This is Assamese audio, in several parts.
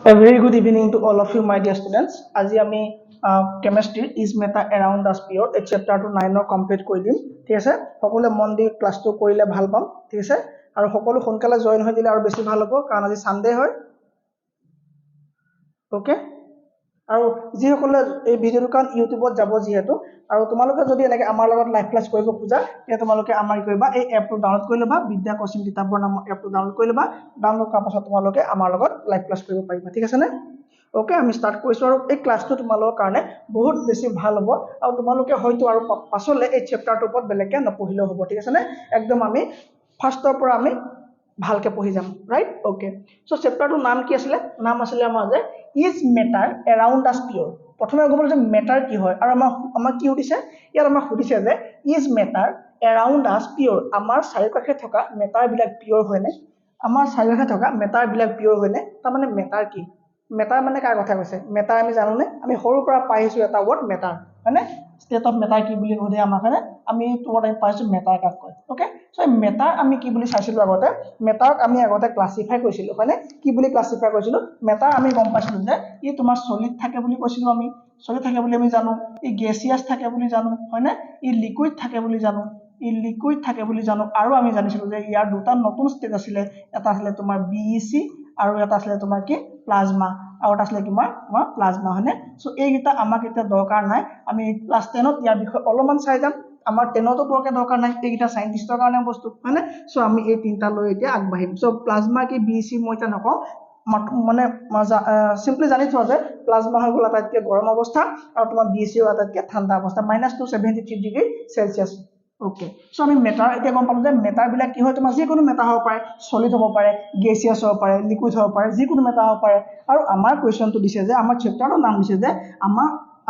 A very good evening to all of you, my dear students. আজি আমি কেমিষ্ট্ৰি ইজ মেটাৰ এৰাউণ্ড আছ পিয়ৰ এই চেপ্টাৰটো 9 কমপ্লিট কৰি দিম। ঠিক আছে, সকলোৱে মন দি ক্লাছটো কৰিলে ভাল পাম। ঠিক আছে, আৰু সকলো সোনকালে জইন হৈ দিলে আৰু বেছি ভাল হ'ব, কাৰণ আজি সানডে হয়। ওকে, আৰু যিসকলে এই ভিডিঅ'টো কাৰণ ইউটিউবত যাব যিহেতু, আৰু তোমালোকে যদি এনেকৈ আমাৰ লগত লাইভ ক্লাছ কৰিব খোজা, তেতিয়া তোমালোকে আমাৰ কৰিবা, এই এপটো ডাউনলোড কৰি ল'বা, বিদ্যা কোচিং কিতাপৰ নামৰ এপটো ডাউনলোড কৰি ল'বা। ডাউনলোড কৰাৰ পাছত তোমালোকে আমাৰ লগত লাইভ ক্লাছ কৰিব পাৰিবা। ঠিক আছেনে? ওকে, আমি ষ্টাৰ্ট কৰিছোঁ, আৰু এই ক্লাছটো তোমালোকৰ কাৰণে বহুত বেছি ভাল হ'ব, আৰু তোমালোকে হয়তো আৰু পাছলৈ এই চেপ্টাৰটোৰ ওপৰত বেলেগকৈ নপঢ়িলেও হ'ব। ঠিক আছেনে? একদম আমি ফাৰ্ষ্টৰ পৰা আমি ভালকে পঢ়ি যাম, ৰাইট? ওকে, চ' চেপ্টাৰটোৰ নাম কি আছিলে? নাম আছিলে আমাৰ যে ইজ মেটাৰ এৰাউণ্ড আছ পিয়ৰ। প্ৰথমে গম পালোঁ যে মেটাৰ কি হয়, আৰু আমাক কি সুধিছে? ইয়াত আমাক সুধিছে যে ইজ মেটাৰ এৰাউণ্ড আছ পিয়ৰ। আমাৰ চাৰিওকাষে থকা মেটাৰবিলাক পিয়ৰ হয়নে? আমাৰ চাৰিওকাষে থকা মেটাৰবিলাক পিয়ৰ হয়নে? তাৰমানে মেটাৰ কি? মেটাৰ মানে কাৰ কথা কৈছে? মেটাৰ আমি জানোনে? আমি সৰুৰ পৰা পাই আহিছোঁ এটা ৱৰ্ড মেটাৰ, হয়নে? ষ্টেট অফ মেটাৰ কি বুলি সোধে আমাক, হয়নে? আমি এইটো ৱৰ্ড আমি পাইছোঁ মেটাৰ কাক কয়। ওকে, চ' মেটাৰ আমি কি বুলি চাইছিলোঁ আগতে? মেটাৰক আমি আগতে ক্লাছিফাই কৰিছিলোঁ, হয়নে? কি বুলি ক্লাছিফাই কৰিছিলোঁ? মেটাৰ আমি গম পাইছিলোঁ যে ই তোমাৰ চলিড থাকে বুলি কৈছিলোঁ আমি, চলিড থাকে বুলি আমি জানো, ই গেছিয়াছ থাকে বুলি জানো, হয়নে? ই লিকুইড থাকে বুলি জানো, আৰু আমি জানিছিলোঁ যে ইয়াৰ দুটা নতুন ষ্টেট আছিলে, এটা আছিলে তোমাৰ BEC আৰু এটা আছিলে তোমাৰ কি প্লাজমা, আৰু এটা আছিলে তোমাৰ প্লাজমা, হয়নে? চ' এইকেইটা আমাক এতিয়া দৰকাৰ নাই, আমি ক্লাছ 10ত ইয়াৰ বিষয়ে অলপমান চাই যাম। আমাৰ 10তো বৰকে দৰকাৰ নাই, এইকেইটা চাইণ্টিষ্টৰ কাৰণে বস্তু, হয়নে? চ' আমি এই তিনিটা লৈ এতিয়া আগবাঢ়িম। চ' প্লাজমা কি BEC মই এতিয়া নকওঁ, মানে চিম্পলি জানি থোৱা যে প্লাজমা হৈ গ'ল আটাইতকৈ গৰম অৱস্থা, আৰু তোমাৰ BEC আটাইতকৈ ঠাণ্ডা অৱস্থা, -273°C। ওকে, চ' আমি মেটাৰ এতিয়া গম পালোঁ যে মেটাৰবিলাক কি হয়, তোমাৰ যিকোনো মেটাৰ হ'ব পাৰে, চলিড হ'ব পাৰে, গেছিয়াছ হ'ব পাৰে, লিকুইড হ'ব পাৰে, যিকোনো মেটাৰ হ'ব পাৰে। আৰু আমাৰ কুৱেশ্যনটো দিছে যে আমাৰ চেপ্টাৰৰ নাম দিছে যে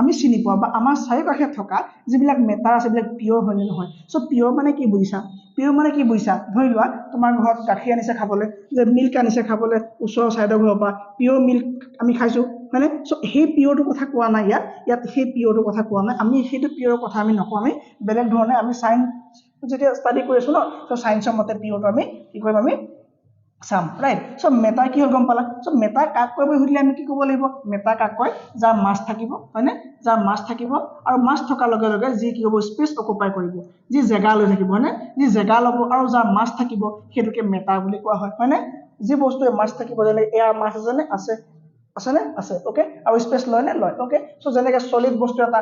আমি চিনি পোৱা বা আমাৰ চাৰিওকাষে থকা যিবিলাক মেটাৰ আছে সেইবিলাক পিয়ৰ হয় নে নহয়। চ' পিয়ৰ মানে কি বুজিছা? পিয়ৰ মানে কি বুজিছা? ধৰি লোৱা তোমাৰ ঘৰত গাখীৰ আনিছে খাবলৈ, যে মিল্ক আনিছে খাবলৈ ওচৰৰ ছাইডৰ ঘৰৰ পৰা, পিয়ৰ মিল্ক আমি খাইছোঁ, হয়নে? চ' সেই পিয়ৰটোৰ কথা কোৱা নাই ইয়াত সেই পিয়ৰটোৰ কথা কোৱা নাই, আমি সেইটো পিয়ৰৰ কথা আমি নকওঁ, আমি বেলেগ ধৰণে আমি চায়েন্স যেতিয়া ষ্টাডি কৰি আছোঁ ন, চ' চায়েন্সৰ মতে পিয়ৰটো আমি কি কৰিম, আমি চাম, ৰাইট? চ' মেটাৰ কি হ'ল গম পালা? চ' মেটাৰ কাক কয় বুলি সুধিলে আমি কি ক'ব লাগিব? মেটাৰ কাক কয়? যাৰ মাছ থাকিব, হয়নে? যাৰ মাছ থাকিব, আৰু মাছ থকাৰ লগে লগে যি কি হ'ব, স্পেচ অকুপাই কৰিব, যি জেগা লৈ থাকিব, হয়নে? যি জেগা ল'ব আৰু যাৰ মাছ থাকিব সেইটোকে মেটাৰ বুলি কোৱা হয়, হয়নে? যি বস্তুৱে মাছ থাকিব, যেনে এয়াৰ মাছ আছেনে? আছেনে? আছে। ওকে, আৰু স্পেচ লয় নে? লয়। ওকে, চ' যেনেকে চলিড বস্তু এটা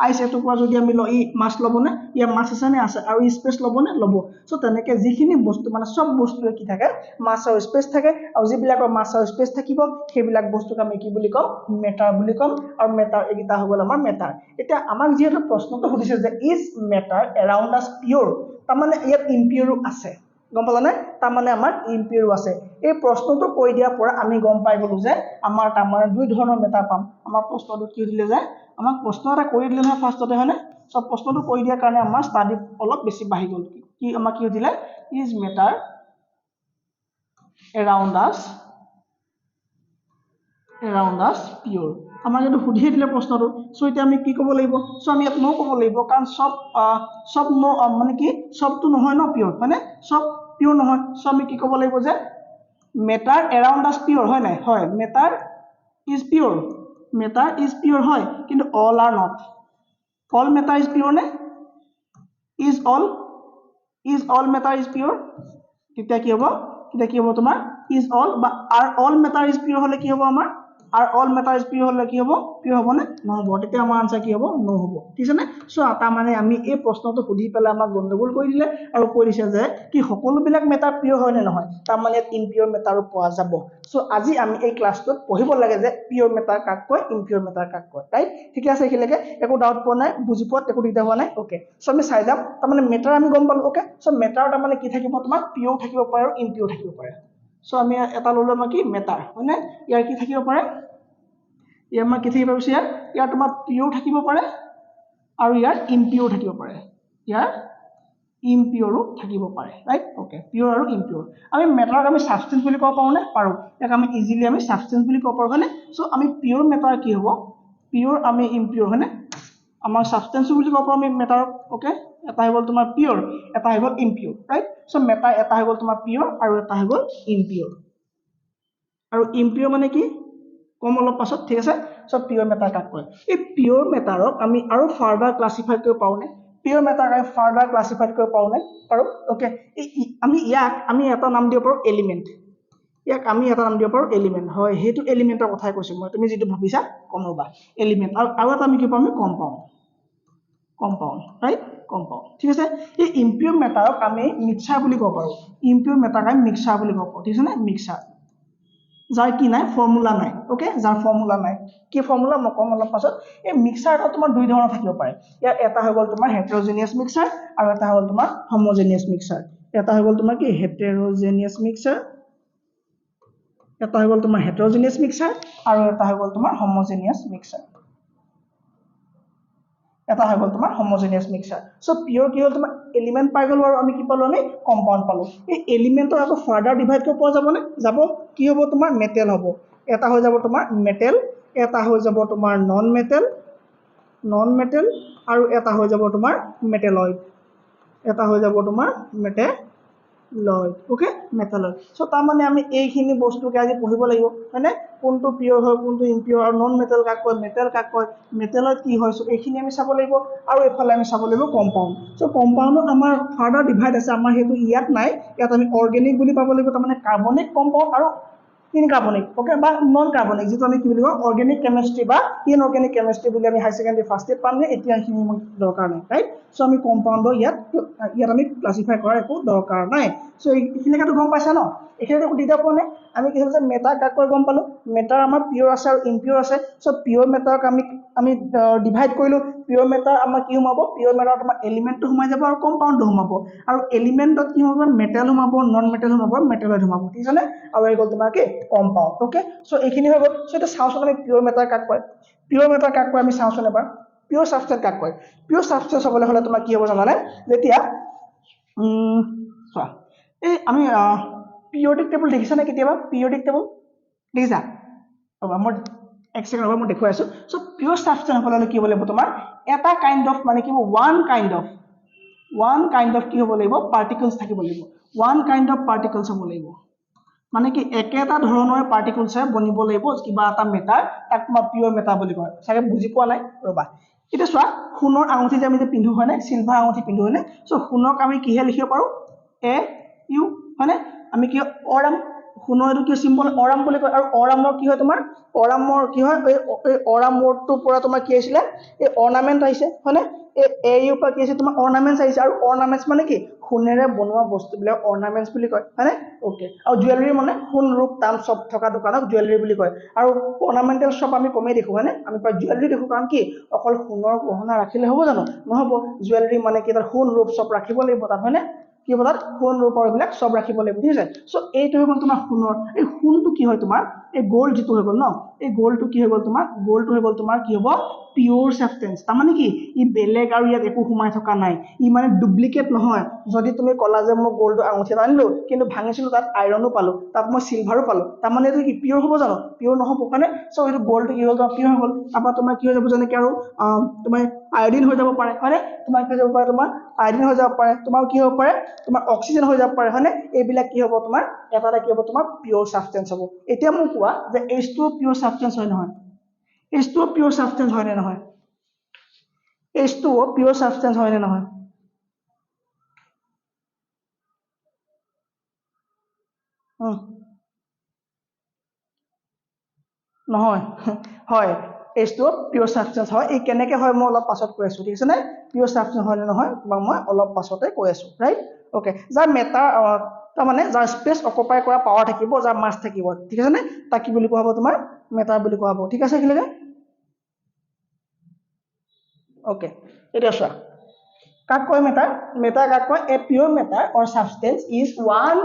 আইচ এটুকুৰা যদি আমি লওঁ, ই মাছ ল'বনে? ইয়াৰ মাছ আছেনে? আছে। আৰু স্পেচ ল'বনে? ল'ব। চ' তেনেকে যিখিনি বস্তু মানে চব বস্তুৱে কি থাকে? মাছ আৰু স্পেচ থাকে, আৰু যিবিলাকৰ মাছ আৰু স্পেচ থাকিব সেইবিলাক বস্তুক আমি কি বুলি ক'ম? মেটাৰ বুলি ক'ম। আৰু মেটাৰ এইকেইটা হৈ গ'ল আমাৰ মেটাৰ। এতিয়া আমাক যিহেতু প্ৰশ্নটো সুধিছে যে ইজ মেটাৰ এৰাউণ্ড আছ পিয়ৰ, তাৰমানে ইয়াত ইম্পিয়ৰো আছে, গম পালানে? তাৰমানে আমাৰ ইম্পিয়ৰো আছে। এই প্ৰশ্নটো কৈ দিয়াৰ পৰা আমি গম পাই গ'লো যে আমাৰ তাৰমানে দুই ধৰণৰ মেটাৰ পাম। আমাৰ প্ৰশ্নটো কি দিলে যে আমাক প্ৰশ্ন এটা কৰি দিলে নহয় ফাৰ্ষ্টতে, হয়নে? চ' প্ৰশ্নটো কৰি দিয়াৰ কাৰণে আমাৰ ষ্টাডি অলপ বেছি বাঢ়ি গ'ল। আমাক কি দিলে? ইজ মেটাৰ এৰাউণ্ড আছ পিয়ৰ। আমাক এইটো সুধিয়ে দিলে প্ৰশ্নটো। চ' এতিয়া আমি কি ক'ব লাগিব? চ' আমি ইয়াত ন' ক'ব লাগিব, কাৰণ চব মানে কি চবটো নহয় ন পিয়ৰ, হয়নে? চব পিয়ৰ নহয়। চ' আমি কি ক'ব লাগিব যে মেটাৰ এৰাউণ্ড আছ পিয়ৰ, হয় নাই? হয়, matter is pure. Matter is pure হয়, কিন্তু all are not. All matter is pure নে? Is all matter is pure? তেতিয়া কি হ'ব? তোমাৰ ইজ অল বা are all matter is pure হ'লে কি হ'ব আমাৰ? Are all matter is pure হ'লে কি হ'ব? পিয়ৰ হ'বনে? নহ'ব। তেতিয়া আমাৰ আনচাৰ কি হ'ব? ন' হ'ব। ঠিক আছে নে? চ' তাৰমানে আমি এই প্ৰশ্নটো সুধি পেলাই আমাক গণ্ডগোল কৰি দিলে, আৰু কৈ দিছে যে কি সকলোবিলাক মেটাৰ পিয়ৰ হয় নে নহয়? তাৰমানে ইম্পিয়ৰ মেটাৰো পোৱা যাব। চ' আজি আমি এই ক্লাছটোত পঢ়িব লাগে যে পিয়ৰ মেটাৰ কাক কয়, ইম্পিয়ৰ মেটাৰ কাক কয়, ৰাইট? ঠিকে আছে, এইখিনিলৈকে একো ডাউট পোৱা নাই? বুজি পোৱাত একো দিগদাৰ হোৱা নাই? ওকে, চ' আমি চাই যাম। তাৰমানে মেটাৰ আমি গম পালোঁ। ওকে, চ' মেটাৰ তাৰমানে কি থাকিব? তোমাৰ পিয়ৰ থাকিব পাৰে আৰু ইম্পিয়ৰ থাকিব পাৰে। চ' আমি এটা ল'লো আমাৰ কি মেটাৰ, হয়নে? ইয়াৰ কি থাকিব পাৰে? ইয়াৰ আমাৰ কি থাকিব পাৰিছে? ইয়াৰ তোমাৰ পিয়ৰ থাকিব পাৰে আৰু ইয়াৰ ইম্পিয়ৰ থাকিব পাৰে। ইয়াৰ ইম্পিয়ৰো থাকিব পাৰে, ৰাইট? ওকে, পিয়ৰ আৰু ইম্পিয়ৰ। আমি মেটাৰক আমি ছাবষ্টেন্স বুলি ক'ব পাৰোঁ নে? পাৰোঁ। ইয়াক আমি ইজিলি আমি ছাবষ্টেন্স বুলি ক'ব পাৰোঁ, হয়নে? চ' আমি পিয়ৰ মেটাৰ কি হ'ব? পিয়ৰ আমি ইম্পিয়ৰ, হয়নে? আমাৰ ছাবষ্টেন্সো বুলি ক'ব পাৰোঁ আমি মেটাৰক। ওকে, এটা হৈ গ'ল তোমাৰ পিয়ৰ, এটা হৈ গ'ল ইম্পিয়ৰ, ৰাইট? চ' মেটাৰ এটা হৈ গ'ল তোমাৰ পিয়ৰ আৰু এটা হৈ গ'ল ইম্পিয়ৰ। আৰু ইম্পিয়ৰ মানে কি? কম অলপ পাছত ঠিক আছে সো পিওৰ মেটাৰ কাক কয় এই পিওৰ মেটাৰক আমি আৰু ফাৰ্দাৰ ক্লাসিফাই কৰিব পাৰো নে পিওৰ মেটাৰ আমি ফাৰ্দাৰ ক্লাসিফাই কৰিব পাৰো নে পাৰো ওকে আমি ইয়াক আমি এটা নাম দিব পাৰো এলিমেন্ট ইয়াক আমি এটা নাম দিব পাৰো এলিমেন্ট হয় হেতু এলিমেন্টৰ কথাই কৈছো মই তুমি যেটো ভাবিছা কম ৰবা এলিমেন্ট আৰু এটা আমি কি পাম কম্পাউন্ড রাইট কম্পাউন্ড ঠিক আছে এই ইম্পিউর মেটারক আমি মিক্সার বুলি কব পাৰো ইম্পিউৰ মেটাৰক আমি মিক্সাৰ বুলি কব পাৰো ঠিক আছে না মিক্সাৰ যাৰ কি নাই ফৰ্মুলা নাই ওকে যাৰ ফৰ্মুলা নাই কি ফৰ্মুলা মই কম অলপ পাছত এই মিক্সাৰটা তোমাৰ দুই ধৰণৰ থাকিব পাৰে ইয়াৰ এটা হৈ গ'ল তোমাৰ হেটেৰোজেনিয়াছ মিক্সাৰ আৰু এটা হ'ল তোমাৰ হোমোজেনিয়াছ মিক্সাৰ এটা হৈ গ'ল তোমাৰ কি হেটেৰোজেনিয়াছ মিক্সাৰ এটা হৈ গ'ল তোমাৰ হেটেৰোজেনিয়াছ মিক্সাৰ আৰু এটা হৈ গ'ল তোমাৰ হোমোজেনিয়াছ মিক্সাৰ এটা হৈ গ'ল তোমাৰ হোমোজেনিয়াছ মিক্সাৰ সো পিওৰ কি হ'ল তোমাৰ এলিমেন্ট পাই গ'ল আৰু আমি কি পালো আমি কম্পাউন্ড পালো এই এলিমেন্টৰ আকৌ ফাৰ্দাৰ ডিভাইড কৰিব পৰা যাব নে যাব কি হ'ব তোমাৰ মেটেল হ'ব এটা হৈ যাব তোমাৰ মেটেল এটা হৈ যাব তোমাৰ নন মেটেল আৰু এটা হৈ যাব তোমাৰ মেটেলয়েড এটা হৈ যাব তোমাৰ মেটেলয়েড ওকে মেটেলয়েড সো তাৰ মানে আমি এইখিনি বস্তুকে আজি পঢ়িব লাগিব হয়নে কোনটো পিওৰ হয় কোনটো ইম্পিওৰ আৰু নন মেটেল কাক কয় মেটেল কাক কয় মেটেলয়েড কি হয় সো এইখিনি আমি চাব লাগিব আৰু এফালে আমি চাব লাগিব কম্পাউন্ড সো কম্পাউন্ডত আমাৰ ফাৰ্দাৰ ডিভাইড আছে আমাৰ হেতু ইয়াত নাই ইয়াত আমি অৰ্গেনিক বুলি পাব লাগিব তাৰ মানে কাৰ্বনিক কম্পাউন্ড আৰু ইনকার্বনিক ওকে বা নন কার্বনিক যেটো আমি কি বলিব অর্গানিক কেমিস্ট্রি বা ইনঅর্গানিক কেমিস্ট্রি বুলি আমি হাই সেকেন্ডারি ফার্স্ট ইয়ার পাম নে এতিয়া এইখিনি দৰকাৰ নাই ৰাইট সো আমি কম্পাউন্ডৰ ইয়াত আমি ক্লাসিফাই কৰাৰ একো দৰকাৰ নাই সো এইখিনিটো গম পাইছা ন এইখিনিটো দিদা পোৱা নাই আমি কি হৈছে মেটাৰ কাক কয় গম পালো মেটাৰ আমাৰ পিওৰ আছে আৰু ইম্পিওৰ আছে সো পিওৰ মেটাৰক আমি ডিভাইড কৰিলো পিওৰ মেটাৰ আমাৰ কি সোমাব পিওৰ মেটাৰ তোমাৰ এলিমেন্টটো সোমাই যাব আৰু কম্পাউন্ডটো সোমাব আৰু এলিমেন্টত কি হ'ব মেটেল সোমাব নন মেটেল সোমাব মেটেলয়েড সোমাব ঠিক আছে আৰু এই গ'ল তোমাৰ কি কম্পাউন্ড ওকে সো এইখিনি হৈ গ'ল সো এটা চাওচোন আমি পিওর মেটাৰ কাক কয় পিওৰ মেটাৰ কাক কয় আমি চাওচোন এবাৰ পিওৰ সাবস্টেন্স কাক কয় পিওৰ সাবস্টেন্স হ'বলৈ হলে তোমাৰ কি হ'ব জানানে যেতিয়া চোৱা এই আমি পিৰিয়ডিক টেবল দেখিছা নে কেতিয়াবা পিৰিয়ডিক টেবল দেখিছা ৰবা মই এক সেকেন্ড ৰবা মই দেখুৱাই আছো সো পিওৰ সাবস্টেন্স হ'বলৈ কি হ'ব লাগিব তোমাৰ এটা কাইন্ড অফ মানে কি ওৱান কাইন্ড অফ কি হ'ব লাগিব পাৰ্টিকলছ থাকিব লাগিব ওৱান কাইন্ড অফ পাৰ্টিকলছ হ'ব লাগিব মানে কি একেটা ধৰণৰ পাৰ্টিকলছ বনিব লাগিব কিবা এটা মেটাৰ তাক তোমাৰ পিওৰ মেটাৰ বুলি কয় চাগে বুজি পোৱা নাই ৰবা এটা চোৱা সোণৰ আঙুঠি যে আমি যে পিন্ধো হয়নে সিলভাৰ আঙুঠি পিন্ধো হয়নে সো সোণক আমি কিহে লিখিব পাৰো এ ইউ হয়নে আমি কি অৰাম সোণৰ এইটো কি সিম্বল অৰাম বুলি কয় আৰু অৰামৰ কি হয় তোমাৰ অৰামৰ কি হয় এই অৰাম ৱৰ্ডটোৰ পৰা তোমাৰ কি আহিছিলে এই অৰ্নামেন্ট আহিছে হয়নে এই এ ইউৰ পৰা কি আহিছে তোমাৰ অৰ্নামেন্টছ আহিছে আৰু অৰ্নামেন্টছ মানে কি সোণেৰে বনোৱা বস্তুবিলাক অৰ্নামেন্টছ বুলি কয় হয়নে ওকে আৰু জুৱেলাৰী মানে সোণ ৰূপ তাম চব থকা দোকানক জুৱেলাৰী বুলি কয় আৰু অৰ্নামেন্টেল শ্বপ আমি কমেই দেখো হয়নে আমি প্ৰায় জুৱেলাৰী দেখো কাৰণ কি অকল সোণৰ গহনা ৰাখিলে হ'ব জানো নহ'ব জুৱেলাৰী মানে কি তাৰ সোণ ৰূপ চব ৰাখিব লাগিব তাত হয়নে কি বলাত সোণ ৰূপৰ এইবিলাক সব ৰাখিব লাগিব ঠিক আছে সো এইটো হৈ গ'ল তোমাৰ সোণৰ এই সোণটো কি হয় তোমাৰ এই গোল্ড যেটো হৈ গ'ল ন এই গোল্ডটো কি হৈ গ'ল তোমাৰ গোল্ডটো হৈ গ'ল তোমাৰ কি হ'ব পিওৰ সাবস্টেন্স তাৰ মানে কি ই বেলেগ আৰু ইয়াত একো সোমাই থকা নাই ই মানে ডুপ্লিকেট নহয় যদি তুমি কলা যে মই গোল্ড আঙুঠি আনিলো কিন্তু ভাঙিছিলো তাত আইৰনো পালো তাত মই সিলভাৰো পালো তাৰ মানে এইটো কি পিওৰ হ'ব জানো পিওৰ নহ'ব মানে সো এইটো গোল্ডটো কি হ'ল তোমাৰ পিওৰ হৈ গ'ল তাৰপৰা তোমাৰ কি হৈ যাব যেনেকৈ আৰু তোমাৰ আয়োডিন হৈ যাব পাৰে হয়নে তোমাৰ কি হৈ যাব পাৰে তোমাৰ আয়োডিন হৈ যাব পাৰে তোমাৰ কি হ'ব পাৰে তোমাৰ অক্সিজেন হৈ যাব পাৰে হয়নে এইবিলাক কি হ'ব তোমাৰ এটা কি হ'ব তোমাৰ পিওৰ সাবস্টেন্স হ'ব এতিয়া মোক কোৱা যে H2O পিওর সাবস্টেন্স হয় নহয় H2O পিওর সাবস্টেন্স হয় নে নহয় H2O পিওর সাবস্টেন্স হয় নে নহয় নহয় হয় H2O পিওর সাবস্টেন্স হয় এই কেনেকৈ হয় মই অলপ পাছত কৈ আছো ঠিক আছে নে পিওর সাবস্টেন্স হয় নে নহয় তোমাক মই অলপ পাছতে কৈ আছো ৰাইট ওকে যাৰ মেটাৰ তাৰ মানে যাৰ স্পেচ অকুপাই কৰা পাৱাৰ থাকিব যাৰ মাছ থাকিব ঠিক আছে নে তাক কি বুলি কোৱা হ'ব তোমাৰ মেটাৰ বুলি কোৱা হ'ব ঠিক আছে এইখিনিকে ওকে এতিয়া চোৱা কাক কয় মেটাৰ কাক কয় a pure matter or substance is one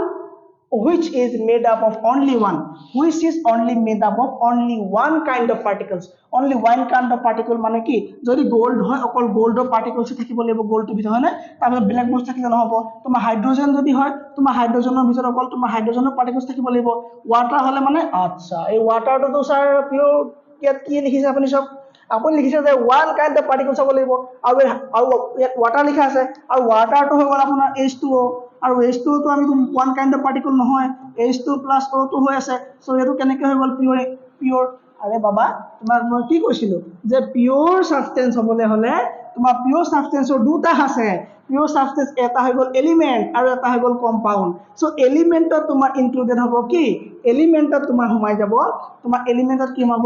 which is made up of only one which is only made up of only one kind of particles only one kind of particle মানে কি যদি গোল্ড হয় অকল গোল্ডৰ পাৰ্টিকলছ থাকিব লাগিব গোল্ডৰ ভিতৰত হয় না তাৰপিছত বেলেগ বস্তু থাকিলে নহব তোমাৰ হাইড্ৰোজেন যদি হয় তোমাৰ হাইড্ৰোজেনৰ ভিতৰত অকল তোমাৰ হাইড্ৰোজেনৰ পাৰ্টিকলছ থাকিব লাগিব ওৱাটাৰ হলে মানে আচ্ছা এই ওৱাটাৰটো স্যাৰ পিওৰ ইয়াত কি লিখিছে আপুনি সব আপুনি লিখিছে যে ওৱান কাইণ্ড অফ পাৰ্টিকলছ হ'ব লাগিব আৰু ইয়াত ওৱাটাৰ লিখা আছে আৰু ওৱাটাৰটো হৈ গ'ল আপোনাৰ H2O আৰু H2O তো আমি ওৱান কাইণ্ড অফ পাৰ্টিকল নহয় H2 + O2 হৈ আছে সো এটো কেনেকৈ হৈ গ'ল পিওর আৰে বাবা তোমাক মই কি কৈছিলো যে পিওৰ সাবস্টেন্স হবলে হলে তোমাৰ পিওৰ সাবস্টেন্সৰ দুটা আছে পিওৰ সাবস্টেন্স এটা হৈ গল এলিমেন্ট আৰু এটা হৈ গল কম্পাউন্ড সো এলিমেন্টত তোমাৰ ইনক্লুডেড হ'ব কি এলিমেন্টত তোমাৰ সোমাই যাব তোমাৰ এলিমেন্টত কি হ'ব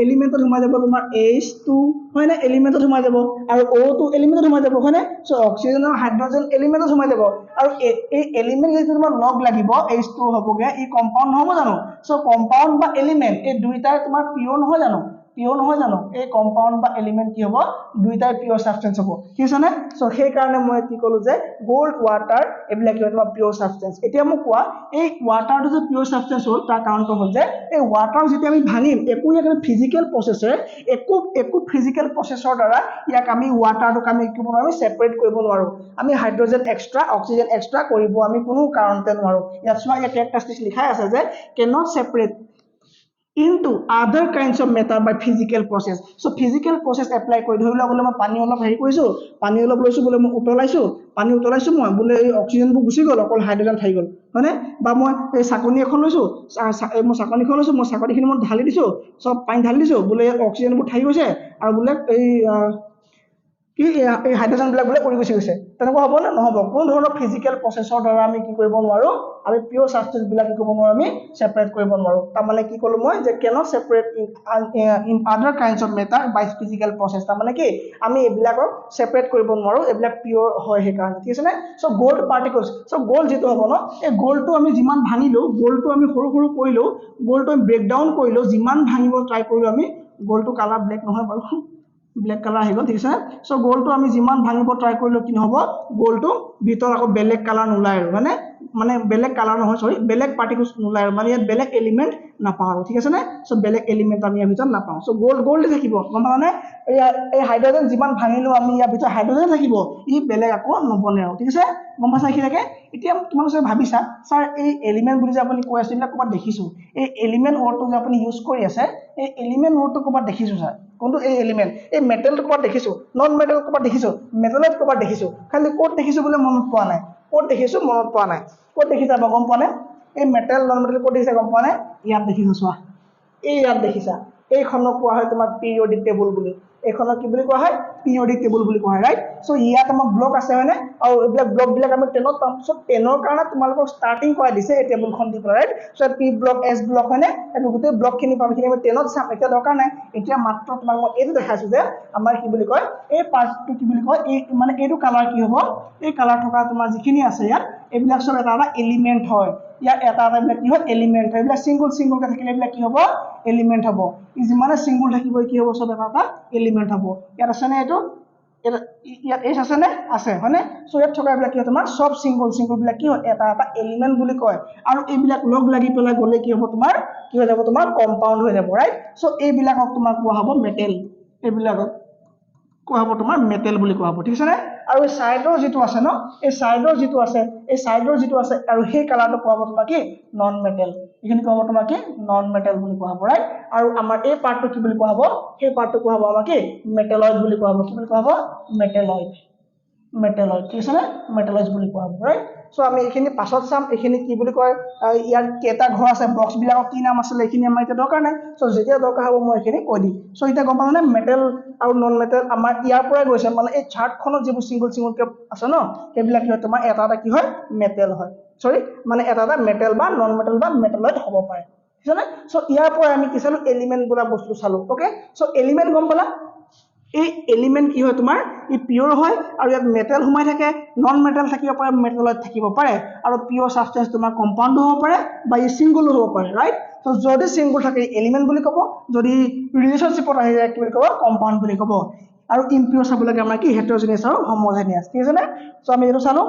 এলিমেন্টত সোমাই যাব তোমাৰ H2 হয় না এলিমেন্টত সোমাই যাব আৰু O2 এলিমেন্টত সোমাই যাব হয় না সো অক্সিজেন আৰু হাইড্ৰোজেন এলিমেন্টত সোমাই যাব আৰু এই এলিমেন্ট যদি তোমাৰ লগ লাগিব H2 হ'বগে ই কম্পাউন্ড হ'ব জানো সো কম্পাউন্ড বা এলিমেন্ট এই দুইটাই তোমাৰ পিওর নহয় জানো পিওর নহয় জানো এই কম্পাউন্ড বা এলিমেন্ট কি হ'ব দুইটাই পিওর সাবস্টেন্স হ'ব ঠিক আছে না সো সেই কাৰণে মই কি কলো যে গোল্ড ওয়াটাৰ এবিলাক কি তোমাৰ পিওৰ সাবস্টেন্স এতিয়া মোক কোৱা এই ওয়াটাৰটো যে পিওৰ সাবস্টেন্স হ'ল তাৰ কাৰণটো হ'ল যে এই ওয়াটাৰ যেতিয়া আমি ভাঙিম একো ইয়াক ফিজিক্যাল প্ৰসেসে একো ফিজিক্যাল প্ৰসেসৰ দ্বাৰা ইয়াক আমি ওয়াটাৰটোক আমি কি কৰিব নোৱাৰো সেপাৰেট কৰিব নোৱাৰো আমি হাইড্ৰোজেন এক্সট্ৰা অক্সিজেন এক্সট্ৰা কৰিব আমি কোনো কাৰণতে নোৱাৰো ইয়াত চোৱা ইয়াত ক্যাৰেক্টাৰিস্টিক্স লিখাই আছে যে cannot separate into other kinds of matter by physical process so physical process apply কৰি ধৰিলা বলে মই পানী অলপ হেৰি কৰিছো পানী অলপ লৈছো বলে মই উতলাইছো পানী উতলাইছো মই বলে এই অক্সিজেন বু গুছি গল অকল হাইড্ৰোজেন থাকি গল হয়নে বা মই এই চাকনি এখন লৈছো মই চাকনিখন লৈছো মই চাকনিখিনি মই ঢালি দিছো সব পানী ঢালি দিছো বলে অক্সিজেন বু থাকি গৈছে আৰু বলে এই কি এই হাইড্ৰোজেন বিলাক বলে উৰি গুছি গৈছে তেনেকুৱা হ'ব না নহব কোন ধৰণৰ ফিজিক্যাল প্ৰসেসৰ দ্বাৰা আমি কি কৰিব নোৱাৰো আমি পিওৰ সাবস্টেন্স বিলাক কি কৰিব নোৱাৰো আমি সেপাৰেট কৰিব নোৱাৰো তাৰ মানে কি কলো মই যে cannot separate in other kinds of matter by physical process তাৰ মানে কি আমি এবিলাকক সেপাৰেট কৰিব নোৱাৰো এবিলাক পিওৰ হয় হে কাৰণে ঠিক আছে না সো গোল্ড পাৰ্টিকলস সো গোল্ড যেটো হ'ব ন এই গোল্ডটো আমি যিমান ভাঙিলো গোল্ডটো আমি সৰু সৰু কৰিলো গোল্ডটো ব্ৰেক ডাউন কৰিলো যিমান ভাঙিব ট্ৰাই কৰিলো আমি গোল্ডটো কালাৰ ব্লেক নহয় বাৰু ব্লেক কালাৰ আহিব ঠিক আছে সো গোল্ডটো আমি যিমান ভাঙিব ট্ৰাই কৰিলো কি নহব গোল্ডটো ভিতৰ আকৌ বেলেগ কালাৰ নোলাই আৰু মানে বেলেগ কালাৰ নহয় সৰি বেলেগ পাৰ্টিকলস নোলাই আৰু মানে ইয়াত বেলেগ এলিমেন্ট নাপাও ঠিক আছে না সো বেলেগ এলিমেন্ট আমি ইয়াৰ ভিতৰত নাপাও সো গোল্ড থাকিব গম পালা নে এই হাইড্ৰোজেন যিমান ভাঙিলো আমি ইয়াৰ ভিতৰত হাইড্ৰোজেন থাকিব ই বেলেগ আকৌ নবনে আৰু ঠিক আছে গম পাইছা কি লাগে এতিয়া তোমালোকে ভাবিছা স্যাৰ এই এলিমেন্ট বুলি যে আপুনি কৈ আছে এটা ক'বাত দেখিছো এই এলিমেন্ট ওয়াৰ্ডটো যে আপুনি ইউজ কৰি আছে এই এলিমেন্ট ওয়াৰ্ডটো ক'বাত দেখিছো স্যাৰ কোনটো এই এলিমেন্ট এই মেটেলটো ক'বাত দেখিছো নন মেটেল ক'বাত দেখিছো মেটালাইট ক'বাত দেখিছো খালি ক'ত দেখিছো বলে মনত পোৱা নাই ক'ত দেখিছো মনত পোৱা নাই ক'ত দেখিছা বা গম পোৱা নাই এই মেটেল নন মেটেল ক'ত দেখিছা গম পোৱা নাই ইয়াত দেখিছো চোৱা এই ইয়াত দেখিছা এইখনক কোৱা হয় তোমাৰ পিৰিয়ডিক টেবুল বুলি এইখনক কি বুলি কোৱা হয় পিৰিয়ডিক টেবুল বুলি কোৱা হয় ৰাইট সো ইয়াত আমাৰ ব্লক আছে হয়নে আৰু এইবিলাক ব্লক বিলাক আমি 10ত পাম সো 10ৰ কাৰণে তোমালোকক ষ্টাৰ্টিং কৰাই দিছে এই টেবুলখন দি পেলাই right so P block S block হয়নে এই গোটেই ব্লক খিনি পাম খিনি আমি 10ত চাম এতিয়া দৰকাৰ নাই এতিয়া মাত্ৰ তোমাক মই এইটো দেখাইছো যে আমাৰ কি বুলি কয় এই পাৰ্টটো কি বুলি কয় এই মানে এইটো কালাৰ কি হ'ব এই কালাৰ থকা তোমাৰ যিখিনি আছে ইয়াত এইবিলাক সব এটা এলিমেন্ট হয় ইয়াৰ এটা বিলাক কি হয় এলিমেন্ট হয় এইবিলাক সিঙ্গল কে থাকিলে এইবিলাক কি হ'ব এলিমেন্ট হ'ব ই যিমানে সিঙ্গল থাকিব কি হ'ব সব এটা এলিমেন্ট হ'ব ইয়াত আছে নে এইটো ইয়াত এছ আছে নে আছে হয়নে সো ইয়াত থকা এইবিলাক কি হয় তোমাৰ সব সিঙ্গল বিলাক কি হয় এটা এলিমেন্ট বুলি কয় আৰু এইবিলাক লগ লাগি পেলাই গলে কি হ'ব তোমাৰ কি হৈ যাব তোমাৰ কম্পাউন্ড হৈ যাব ৰাইট সো এইবিলাকক তোমাৰ কোৱা হ'ব মেটেল এইবিলাকক কোৱা হ'ব তোমাৰ মেটেল বুলি কোৱা হ'ব ঠিক আছে নে আৰু এই সাইডৰ যেটো আছে ন এই সাইডৰ যেটো আছে এই সাইডৰ যেটো আছে আৰু সেই কালাৰটো কোৱা হ'ব তোমাৰ কি নন মেটেল এইখিনি কোৱা হ'ব তোমাৰ কি নন মেটেল বুলি কোৱা হ'ব ৰাইট আৰু আমাৰ এই পাৰ্টটো কি বুলি কোৱা হ'ব সেই পাৰ্টটো কোৱা হ'ব আমাৰ কি মেটেলয়েড বুলি কোৱা হ'ব কি বুলি কোৱা হ'ব মেটেলয়েড ঠিক আছে নে মেটেলয়েড বুলি কোৱা হ'ব ৰাইট সো আমি এইখিনি পাছত চাম এইখিনি কি বুলি কয় ইয়াৰ কেটা ঘৰ আছে বক্স বিলাকৰ কি নাম আছে এইখিনি আমাৰ এটা দৰকাৰ নাই সো যেতিয়া দৰকাৰ হ'ব মই এইখিনি কৈ দিম সো এটা গম পালা নে মেটেল আৰু নন মেটেল আমাৰ ইয়াৰ পৰাই গৈছে মানে এই চাৰ্টখনত যিবোৰ সিঙ্গল কে আছে ন সেইবিলাক কি হয় তোমাৰ এটা কি হয় মেটেল হয় সৰি মানে এটা মেটেল বা নন মেটেল বা মেটেলয়েড হ'ব পাৰে ঠিক আছে সো ইয়াৰ পৰাই আমি কি চালো এলিমেন্ট বোলা বস্তু চালো ওকে সো এলিমেন্ট গম পালা এই এলিমেন্ট কি হয় তোমাৰ ই পিওৰ হয় আৰু ইয়াত মেটেল সোমাই থাকে নন মেটেল থাকিব পাৰে মেটেলয়েড থাকিব পাৰে আৰু পিওৰ সাবস্টেন্স তোমাৰ কম্পাউন্ড হ'ব পাৰে বা ই সিঙ্গল হ'ব পাৰে ৰাইট সো যদি সিঙ্গল থাকে এলিমেন্ট বুলি ক'ব যদি ৰিলেশনশিপত আহি যায় কি বুলি ক'ব কম্পাউন্ড বুলি ক'ব আৰু ইমপিওৰ চাব লাগে আমাৰ কি হেটেৰোজেনাস আৰু হোমোজেনাস ঠিক আছে না সো আমি এটো চালো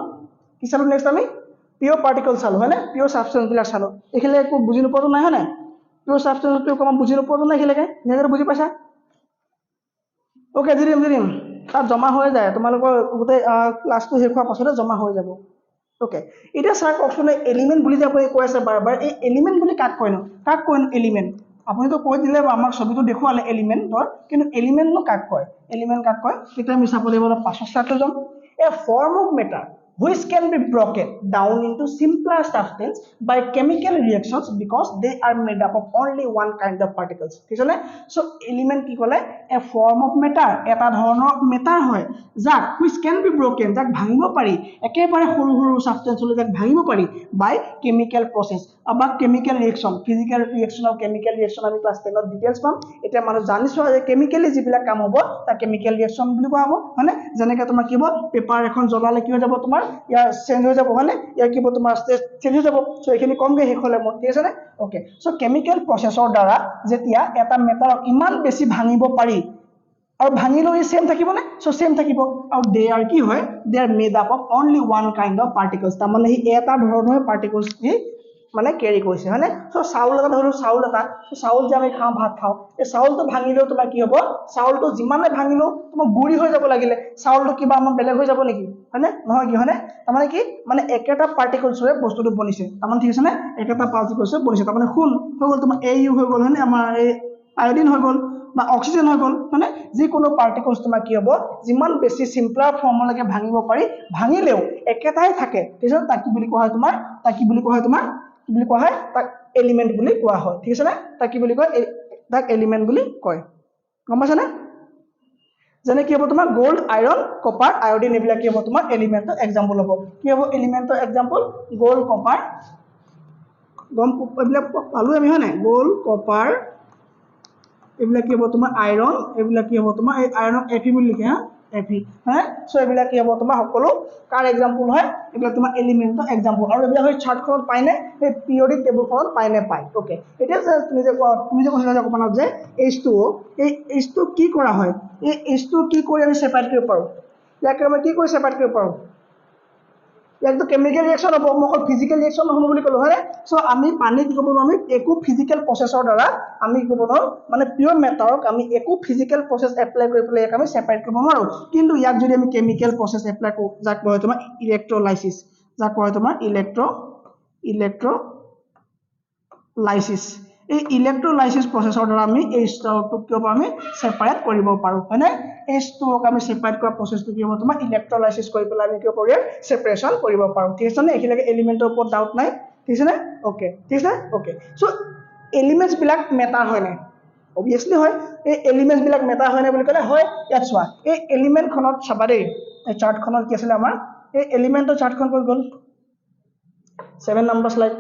কি চালো নেক্সট আমি পিওর পার্টিকল চালো হয় না পিওর সাবস্টেন্স বিলাক চালো এখিলে একো বুজি নপটো নাই হয় না পিওর সাবস্টেন্স টো কম বুজি নপটো নাই এখিলেকে নেজৰ বুজি পাইছা ওকে দিদিম তাত জমা হৈ যায় তোমালোকৰ গোটেই ক্লাছটো শেষ হোৱাৰ পাছতে জমা হৈ যাব ওকে এটা স্যাৰ কওকচোন এলিমেন্ট বুলি যে আপুনি কৈ আছে বাৰবাৰ এই এলিমেন্ট বুলি কাক কয় এলিমেন্ট আপুনি তো কৈ দিলে আমাক ছবিটো দেখুৱালে এলিমেন্টৰ কিন্তু এলিমেন্ট নো কাক কয় এটা আমি চাব লাগিব পাছৰ স্লাইডটো যাম a form of matter which can be broken down into simpler substance by chemical reactions because they are made up of only one kind of particles ঠিক আছে so element কি কলে a form of matter এটা ধৰণৰ matter হয় যাক which can be broken যাক ভাঙিব পাৰি একেবাৰে সৰু সৰু সাবস্টেন্স হলে যাক ভাঙিব পাৰি by chemical process বা chemical reaction physical reaction আৰু chemical reaction আমি ক্লাস 10 ত ডিটেইলছ পাম এতিয়া মানুহ জানিছো যে কেমিক্যালি যিবিলাক কাম হ'ব তা কেমিক্যাল ৰিঅ্যাকশন বুলি কোৱা হ'ব মানে যেনেকৈ তোমাৰ কি হ'ব পেপাৰ এখন জ্বলালে কি হৈ যাব তোমাৰ ইয়াৰ চেঞ্জ হৈ যাব মানে ইয়াৰ কি হ'ব তোমাৰ চেঞ্জ হৈ যাব সো এখিনি কমকৈ শেষ হলে মোৰ ঠিক আছে নে ওকে সো কেমিক্যাল প্ৰসেছৰ দ্বাৰা যেতিয়া এটা মেটাৰক ইমান বেছি ভাঙিব পাৰি আৰু ভাঙিলেও সেম থাকিব নে সো সেম থাকিব আৰু দে আৰ কি হয় they are made up of only one kind of particles তাৰ মানে এটা ধৰণৰ পাৰ্টিকলছ কি মানে ক্যাৰি কৰিছে হয়নে সো চাউল এটা ধৰো চাউল এটা চাউল যে আমি খাওঁ ভাত খাওঁ এই চাউলটো ভাঙিলেও তোমাৰ কি হ'ব চাউলটো যিমানে ভাঙিলেও তোমাৰ গুৰি হৈ যাব লাগিলে চাউলটো কিবা আমাৰ বেলেগ হৈ যাব নেকি হয়নে নহয় কি হয়নে তাৰ মানে কি মানে একেটা পাৰ্টিকলছৰে বস্তুটো বনিছে তাৰ মানে ঠিক আছে নে একেটা পাৰ্টিকলছৰে বনিছে তাৰ মানে খুন হৈ গ'ল তোমাৰ AU হৈ গ'ল হয়নে আমাৰ এই আয়োডিন হৈ গ'ল বা অক্সিজেন হৈ গ'ল মানে যিকোনো পাৰ্টিকলছ তোমাৰ কি হ'ব যিমান বেছি সিম্পলাৰ ফৰ্মলৈকে ভাঙিব পাৰি ভাঙিলেও একেটাই থাকে ঠিক আছে তাক কি বুলি কোৱা হয় তোমাৰ তাক কি বুলি কোৱা হয় তোমাৰ কি বুলি কোৱা হয় তাক এলিমেন্ট বুলি কোৱা হয় ঠিক আছে না তাক কি বুলি কয় তাক এলিমেন্ট বুলি কয় গম পাইছা না যেনে কি হ'ব তোমাৰ গোল্ড আইৰন কপাৰ আয়োডিন এইবিলাক কি হ'ব তোমাৰ এলিমেন্টৰ এক্সাম্পল হ'ব কি হ'ব এলিমেন্টৰ এক্সাম্পল গোল্ড কপাৰ গম এইবিলাক পালো আমি হয় নাই গোল্ড কপাৰ এইবিলাক কি হ'ব তোমাৰ আইৰন এইবিলাক কি হ'ব তোমাৰ এই আইৰনক Fe বুলি লিখে হা Fe হ্যাঁ সো এইবিলাক কি হ'ব তোমাৰ সকলো কাৰ এক্সাম্পল হয় এইবিলাক তোমাৰ এলিমেন্টৰ এক্সাম্পল আৰু এইবিলাক হয় চাৰ্টখনত পাইনে এই পিৰিয়ডিক টেবুলখনত পাইনে পাই ওকে এতিয়া তুমি যে কৈছিলা যে অকমানত যে H2O এই H2 কি কৰা হয় এই H2 কি কৰি আমি সেপাৰেট কৰিব পাৰো ইয়াকে আমি কি কৰি সেপাৰেট কৰিব পাৰো ইয়াকতো কেমিক্যাল ৰিঅ্যাকশন হ'ব মই ফিজিক্যাল ৰিঅ্যাকশন নহব বুলি ক'লো হয় সো আমি পানী কি কৰিব আমি একো ফিজিক্যাল প্ৰসেছৰ দ্বাৰা আমি কি কৰিব মানে পিওৰ মেটাৰক আমি একো ফিজিক্যাল প্ৰসেছ এপ্লাই কৰি পেলাই ইয়াক আমি সেপাৰেট কৰিব নোৱাৰো কিন্তু ইয়াক যদি আমি কেমিক্যাল প্ৰসেছ এপ্লাই কৰো যাক কোৱা হয় তোমাৰ ইলেক্ট্ৰোলাইসিস যাক কোৱা হয় তোমাৰ ইলেক্ট্ৰোলাইসিস এই ইলেক্ট্ৰোলাইসিস প্ৰসেছৰ দ্বাৰা আমি এই স্তৰটোক কি হ'ব আমি সেপাৰেট কৰিব পাৰো হয়নে H2O আমি সেপাৰেট কৰা প্ৰসেছটো কি হ'ব তোমাৰ ইলেক্ট্ৰোলাইসিস কৰি পেলাই আমি কি কৰিব সেপাৰেশন কৰিব পাৰো ঠিক আছে নে এখিলৈকে এলিমেন্টৰ ওপৰত ডাউট নাই ঠিক আছে নে ওকে ঠিক আছে ওকে সো এলিমেন্টস বিলাক মেটাৰ হয় নাই obviously হয় এই এলিমেন্টস বিলাক মেটাৰ হয় নাই বুলি ক'লে হয় ইয়াত চোৱা এই এলিমেন্ট খনত চাবা দেই এই চাৰ্ট খনত কি আছিল আমাৰ এই এলিমেন্টৰ চাৰ্টখন কৈ গ'ল 7 নম্বৰ স্লাইড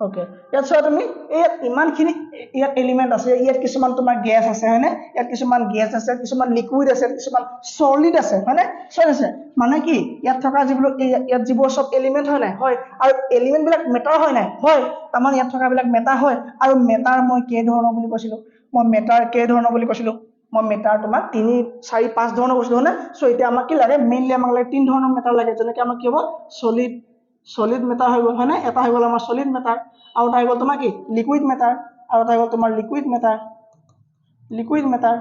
ওকে ইয়াত চোৱা তুমি এই ইমানখিনি ইয়াত এলিমেন্ট আছে ইয়াত কিছুমান তোমাৰ গ্যাস আছে হয়নে ইয়াত কিছুমান গ্যাস আছে কিছুমান লিকুইড আছে কিছুমান সলিড আছে হয়নে সলিড আছে মানে কি ইয়াত থকা যিবোৰ ইয়াত যিবোৰ সব এলিমেন্ট হয় নাই হয় আৰু এলিমেন্ট বিলাক মেটাৰ হয় নাই হয় তাৰমানে ইয়াত থকা বিলাক মেটাৰ হয় আৰু মেটাৰ মই কে ধৰণৰ বুলি কৈছিলো মই মেটাৰ কে ধৰণৰ বুলি কৈছিলো মই মেটাৰ তোমাৰ 3 4 5 ধৰণৰ কৈছিলো না সো এতিয়া আমাক কি লাগে মেইনলি আমাক লাগে 3 ধৰণৰ মেটাৰ লাগে যেনেকৈ আমাক কি হ'ব সলিড মেটাৰ হৈ গ'ল হয় না এটা হৈ গ'ল আমাৰ সলিড মেটাৰ আৰু এটা হৈ গ'ল তোমাৰ কি লিকুইড মেটাৰ আৰু এটা হৈ গ'ল তোমাৰ লিকুইড মেটাৰ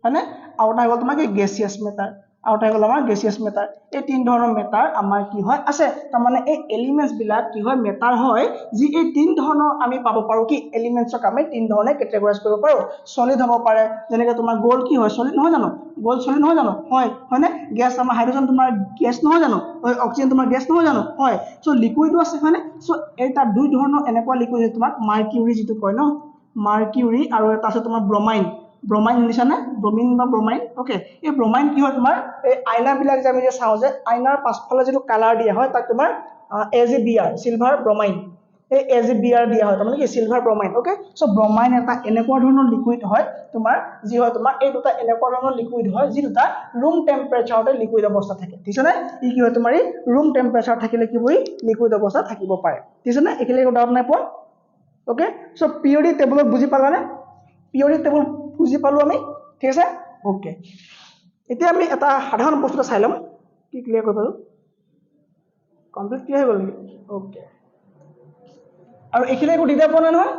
হয় না আৰু এটা হৈ গ'ল তোমাৰ কি গেছিয়াছ মেটাৰ আৰু এটা হৈ গ'ল আমাৰ গেছিয়াছ মেটাৰ এই তিন ধৰণৰ মেটাৰ আমাৰ কি হয় আছে তাৰ মানে এই এলিমেন্টস বিলাক কি হয় মেটাৰ হয় যি এই তিন ধৰণৰ আমি পাব পাৰো কি এলিমেন্টছক আমি তিন ধৰণে কেটেগৰাইজ কৰিব পাৰো সলিড হ'ব পাৰে যেনেকৈ তোমাৰ গোল্ড কি হয় সলিড নহয় জানো গোল্ড সলিড নহয় জানো হয় হয়নে গেছ আমাৰ হাইড্ৰোজেন তোমাৰ গেছ নহয় জানো হয় অক্সিজেন তোমাৰ গেছ নহয় জানো হয় সো লিকুইডো আছে হয়নে সো এটা দুই ধৰণৰ এনেকুৱা লিকুইড তোমাক মাৰ্কিউৰি যেটো কয় ন মাৰ্কিউৰি আৰু এটা আছে তোমাৰ ব্ৰমাইন শুনিছা না ব্ৰমিন বা ব্ৰমাইন ওকে এই ব্ৰমাইন কি হয় তোমাৰ এই আইনা বিলাক যে আমি যে চাও যে আইনাৰ পাছফালে যেটো কালাৰ দিয়া হয় তাক তোমাৰ AgBr সিলভাৰ ব্ৰমাইন এই AgBr দিয়া হয় তাৰমানে কি সিলভাৰ ব্ৰমাইন ওকে সো ব্ৰমাইন এটা এনেকুৱা ধৰণৰ লিকুইড হয় তোমাৰ যি হয় তোমাৰ এই দুটা এনেকুৱা ধৰণৰ লিকুইড হয় যি দুটা ৰুম টেম্পাৰেচাৰতে লিকুইড অৱস্থা থাকে ঠিক আছে নে ই কি হয় তোমাৰ ৰুম টেম্পাৰেচাৰ থাকিলে কি হয় লিকুইড অৱস্থা থাকিব পাৰে ঠিক আছে নে একেলে ডাউট নাই পোৱা ওকে সো পিৰিয়ডিক টেবুলত বুজি পালানে পিৰিয়ডিক টেবুল বুজি পালো আমি ঠিক আছে ওকে এতিয়া আমি এটা সাধাৰণ বস্তু চাই লম কি ক্লিয়াৰ কৰিব পাৰো কমপ্লিট ক্লিয়াৰ হৈ গ'ল ওকে আৰু এখিলে একো দিগদাৰ পোৱা নাই নহয়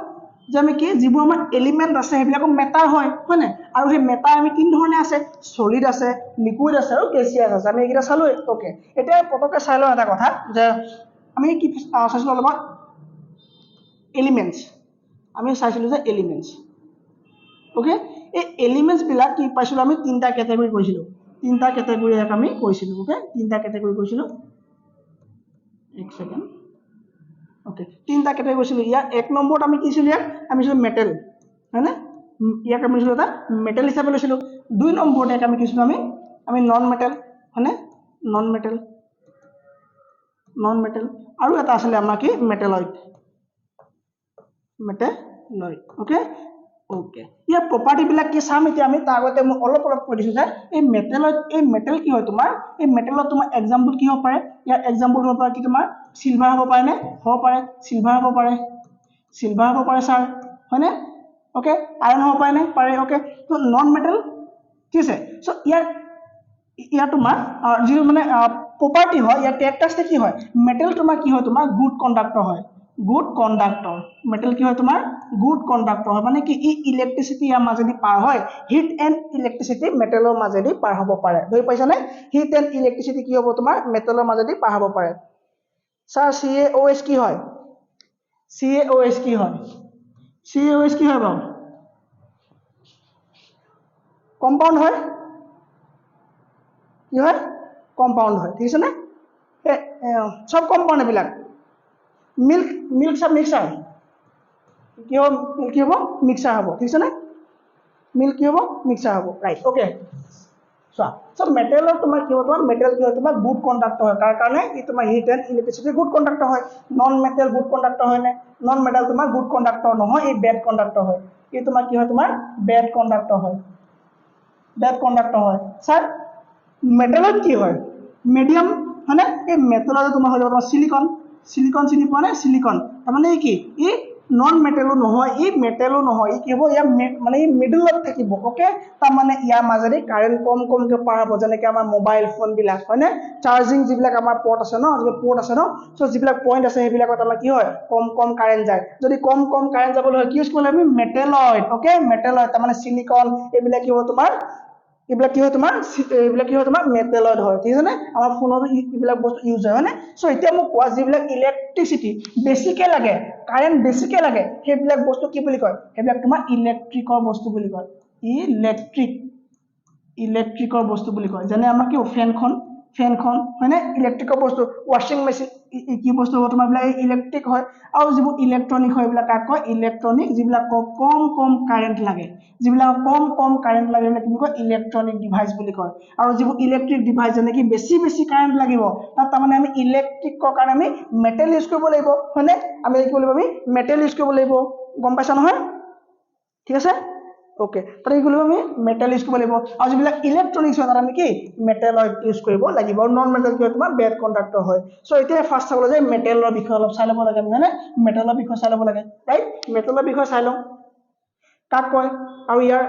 যে আমি কি যিবোৰ আমাৰ এলিমেন্ট আছে সেইবিলাকো মেটাৰ হয় হয়নে আৰু সেই মেটাৰ আমি তিন ধৰণে আছে সলিড আছে লিকুইড আছে আৰু গেছিয়াছ আছে আমি এইকেইটা চালো ওকে এতিয়া পটকে চাই লওঁ এটা কথা যে আমি কি চাইছিলো অলপমান এলিমেন্টস আমি চাইছিলো যে এলিমেন্টস ওকে এই এলিমেন্টস বিলাক কি পাইছিলো আমি তিনটা ক্যাটাগরি কৰিছিলো তিনটা কেটেগৰী ইয়াক আমি কৈছিলোঁ ওকে তিনটা কেটেগৰী কৈছিলোঁ এক সেকেন্ড ওকে তিনটা কেটেগৰী কৈছিলোঁ ইয়াৰ এক নম্বৰত আমি কি ছিল ইয়াক আমি ছিল মেটেল হয়নে ইয়াক আমি ছিল এটা মেটেল হিচাপে লৈছিলোঁ দুই নম্বৰত ইয়াক আমি কিছিলোঁ আমি নন মেটেল হয়নে নন মেটেল আৰু এটা আছিলে আমাৰ কি মেটেলয়েড ওকে ওকে ইয়াৰ প্ৰপাৰ্টি বিলাক কি চাম এতিয়া আমি তাৰ আগতে মই অলপ কৈ দিছোঁ যে এই মেটেল কি হয় তোমাৰ এই মেটেলত তোমাৰ এক্সাম্পল কি হ'ব পাৰে ইয়াৰ এক্সাম্পল হ'ব পাৰে কি তোমাৰ সিলভাৰ হ'ব পাৰে নে হ'ব পাৰে সিলভাৰ হ'ব পাৰে ছাৰ হয়নে ওকে আয়ৰন হ'ব পাৰে নে পাৰে ওকে তো নন মেটেল ঠিক আছে চ' ইয়াৰ তোমাৰ যিটো মানে প্ৰপাৰ্টি হয় ইয়াৰ কেৰেক্টাৰিষ্টিক কি হয় মেটেল তোমাৰ কি হয় তোমাৰ গুড কণ্ডাক্টৰ হয় মেটেল কি হয় তোমাৰ গুড কণ্ডাক্টৰ হয় মানে কি ই ইলেক্ট্ৰিচিটি ইয়াৰ মাজেদি পাৰ হয় হিট এণ্ড ইলেক্ট্ৰিচিটি মেটেলৰ মাজেদি পাৰ হ'ব পাৰে ধৰি পাইছানে হিট এণ্ড ইলেক্ট্ৰিচিটি কি হ'ব তোমাৰ মেটেলৰ মাজেদি পাৰ হ'ব পাৰে ছাৰ CaOH কি হয় CaOH কি হয় বাৰু কম্পাউণ্ড হয় কি হয় কম্পাউণ্ড হয় ঠিক আছে নে সব কম্পাউণ্ড এইবিলাক মিক্সাৰ কি হ'ব মিক্সাৰ হ'ব ঠিক আছে নে কি হ'ব মিক্সাৰ হ'ব ৰাইট ওকে চোৱা সব মেটেলৰ তোমাৰ কি হ'ব তোমাৰ মেটেল কি হয় তোমাৰ গুড কণ্ডাক্টৰ হয় তাৰ কাৰণে ই তোমাৰ heat and electricity good conductor হয় নন মেটেল গুড কণ্ডাক্টৰ হয় নে নন মেটেল তোমাৰ গুড কণ্ডাক্টৰ নহয় ই বেড কণ্ডাক্টৰ হয় ই তোমাৰ কি হয় তোমাৰ বেড কণ্ডাক্টৰ হয় ছাৰ মেটেলত কি হয় মিডিয়াম হয়নে এই মেটেলত তোমাৰ হৈ যাব চিলিকন চিনি পোৱা নে চিলিকন তাৰমানে কি ই নন মেটেলো নহয় ই মেটেলো নহয় ই কি হ'ব ইয়াৰ মানে ই মিডলত থাকিব ওকে তাৰমানে ইয়াৰ মাজেদি কাৰেণ্ট কমকৈ পাৰ হ'ব যেনেকৈ আমাৰ মোবাইল ফোনবিলাক হয়নে চাৰ্জিং যিবিলাক আমাৰ পৰ্ট আছে ন চ' যিবিলাক পইণ্ট আছে সেইবিলাকত আমাৰ কি হয় কম কাৰেণ্ট যায় যদি কম কাৰেণ্ট যাবলৈ হয় কি ইউজ কৰিব লাগিব মেটেলয়েড ওকে মেটেলয়েড তাৰমানে চিলিকন এইবিলাক কি হ'ব তোমাৰ এইবিলাক কি হয় তোমাৰ মেটেলয়েড হয় ঠিক আছে নে আমাৰ ফোনত এইবিলাক বস্তু ইউজ হয় হয়নে চ' এতিয়া মোক কোৱা যিবিলাক ইলেক্ট্ৰিচিটি বেছিকে লাগে কাৰেণ্ট বেছিকে লাগে সেইবিলাক বস্তু কি বুলি কয় সেইবিলাক তোমাৰ ইলেক্ট্ৰিকৰ বস্তু বুলি কয় ইলেক্ট্ৰিকৰ বস্তু বুলি কয় যেনে আমাৰ কি ফেনখন হয়নে ইলেক্ট্ৰিকৰ বস্তু ৱাশ্বিং মেচিন কি বস্তু হ'ব তোমাৰ এইবিলাক ইলেক্ট্ৰিক হয় আৰু যিবোৰ ইলেক্ট্ৰনিক হয় এইবিলাক কাক কয় ইলেক্ট্ৰনিক যিবিলাক কম কাৰেণ্ট লাগে যিবিলাক কম কাৰেণ্ট লাগে কি বুলি কয় ইলেক্ট্ৰনিক ডিভাইচ বুলি কয় আৰু যিবোৰ ইলেক্ট্ৰিক ডিভাইচ যেনে কি বেছি কাৰেণ্ট লাগিব তাত তাৰমানে আমি ইলেক্ট্ৰিকৰ কাৰণে আমি মেটেল ইউজ কৰিব লাগিব হয়নে আমি কি কৰিব লাগিব আমি মেটেল ইউজ কৰিব লাগিব গম পাইছা নহয় ঠিক আছে ওকে তাতে কি কৰিব আমি মেটেল ইউজ কৰিব লাগিব আৰু যিবিলাক ইলেক্ট্ৰনিক্স হয় তাত আমি কি মেটেলয়েড ইউজ কৰিব লাগিব আৰু নন মেটেল কি হয় তোমাৰ বেড কণ্ডাক্টৰ হয় চ' এতিয়া ফাৰ্ষ্ট চাবলৈ যে মেটেলৰ বিষয়ে অলপ চাই ল'ব লাগে আমি হয়নে মেটেলৰ বিষয়ে চাই ল'ব লাগে ৰাইট মেটেলৰ বিষয়ে চাই লওঁ কাক কয় আৰু ইয়াৰ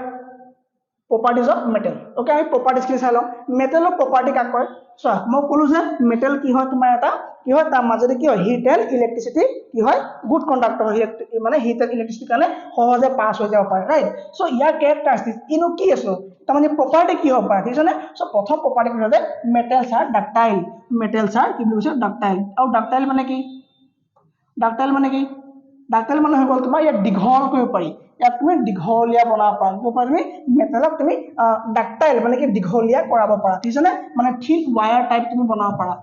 প্ৰপাৰ্টিজ অফ মেটেল ওকে আমি প্ৰপাৰ্টিজখিনি চাই লওঁ মেটেলৰ প্ৰপাৰ্টি কাক কয় চোৱা মই ক'লো যে মেটেল কি হয় তোমাৰ এটা কি হয় তাৰ মাজতে কি হয় হিট এণ্ড ইলেক্ট্ৰিচিটি কি হয় গুড কণ্ডাক্টৰ হয় মানে হিট এণ্ড ইলেক্ট্ৰিচিটিৰ কাৰণে সহজে পাছ হৈ যাব পাৰে ৰাইট চ' ইয়াৰ কেৰেক্টাৰিষ্টিক ইনো কি আছে তাৰমানে প্ৰপাৰ্টি কি হ'ব পাৰে ঠিক আছে নে চ' প্ৰথম প্ৰপাৰ্টি কি হৈছে মেটেলছ আৰ ডাক্টাইল কি বুলি কৈছে ডাক্টাইল আৰু ডাক্টাইল মানে কি ডাক্টাইল মানে হৈ গ'ল তোমাৰ ইয়াত দীঘল কৰিব পাৰি ইয়াত তুমি দীঘলীয়া বনাব পাৰা কি পাৰা তুমি মেটেলক তুমি ডাক্টাইল মানে কি দীঘলীয়া কৰাব পাৰা ঠিক আছে নে মানে থিক ৱায়াৰ টাইপ তুমি বনাব পাৰা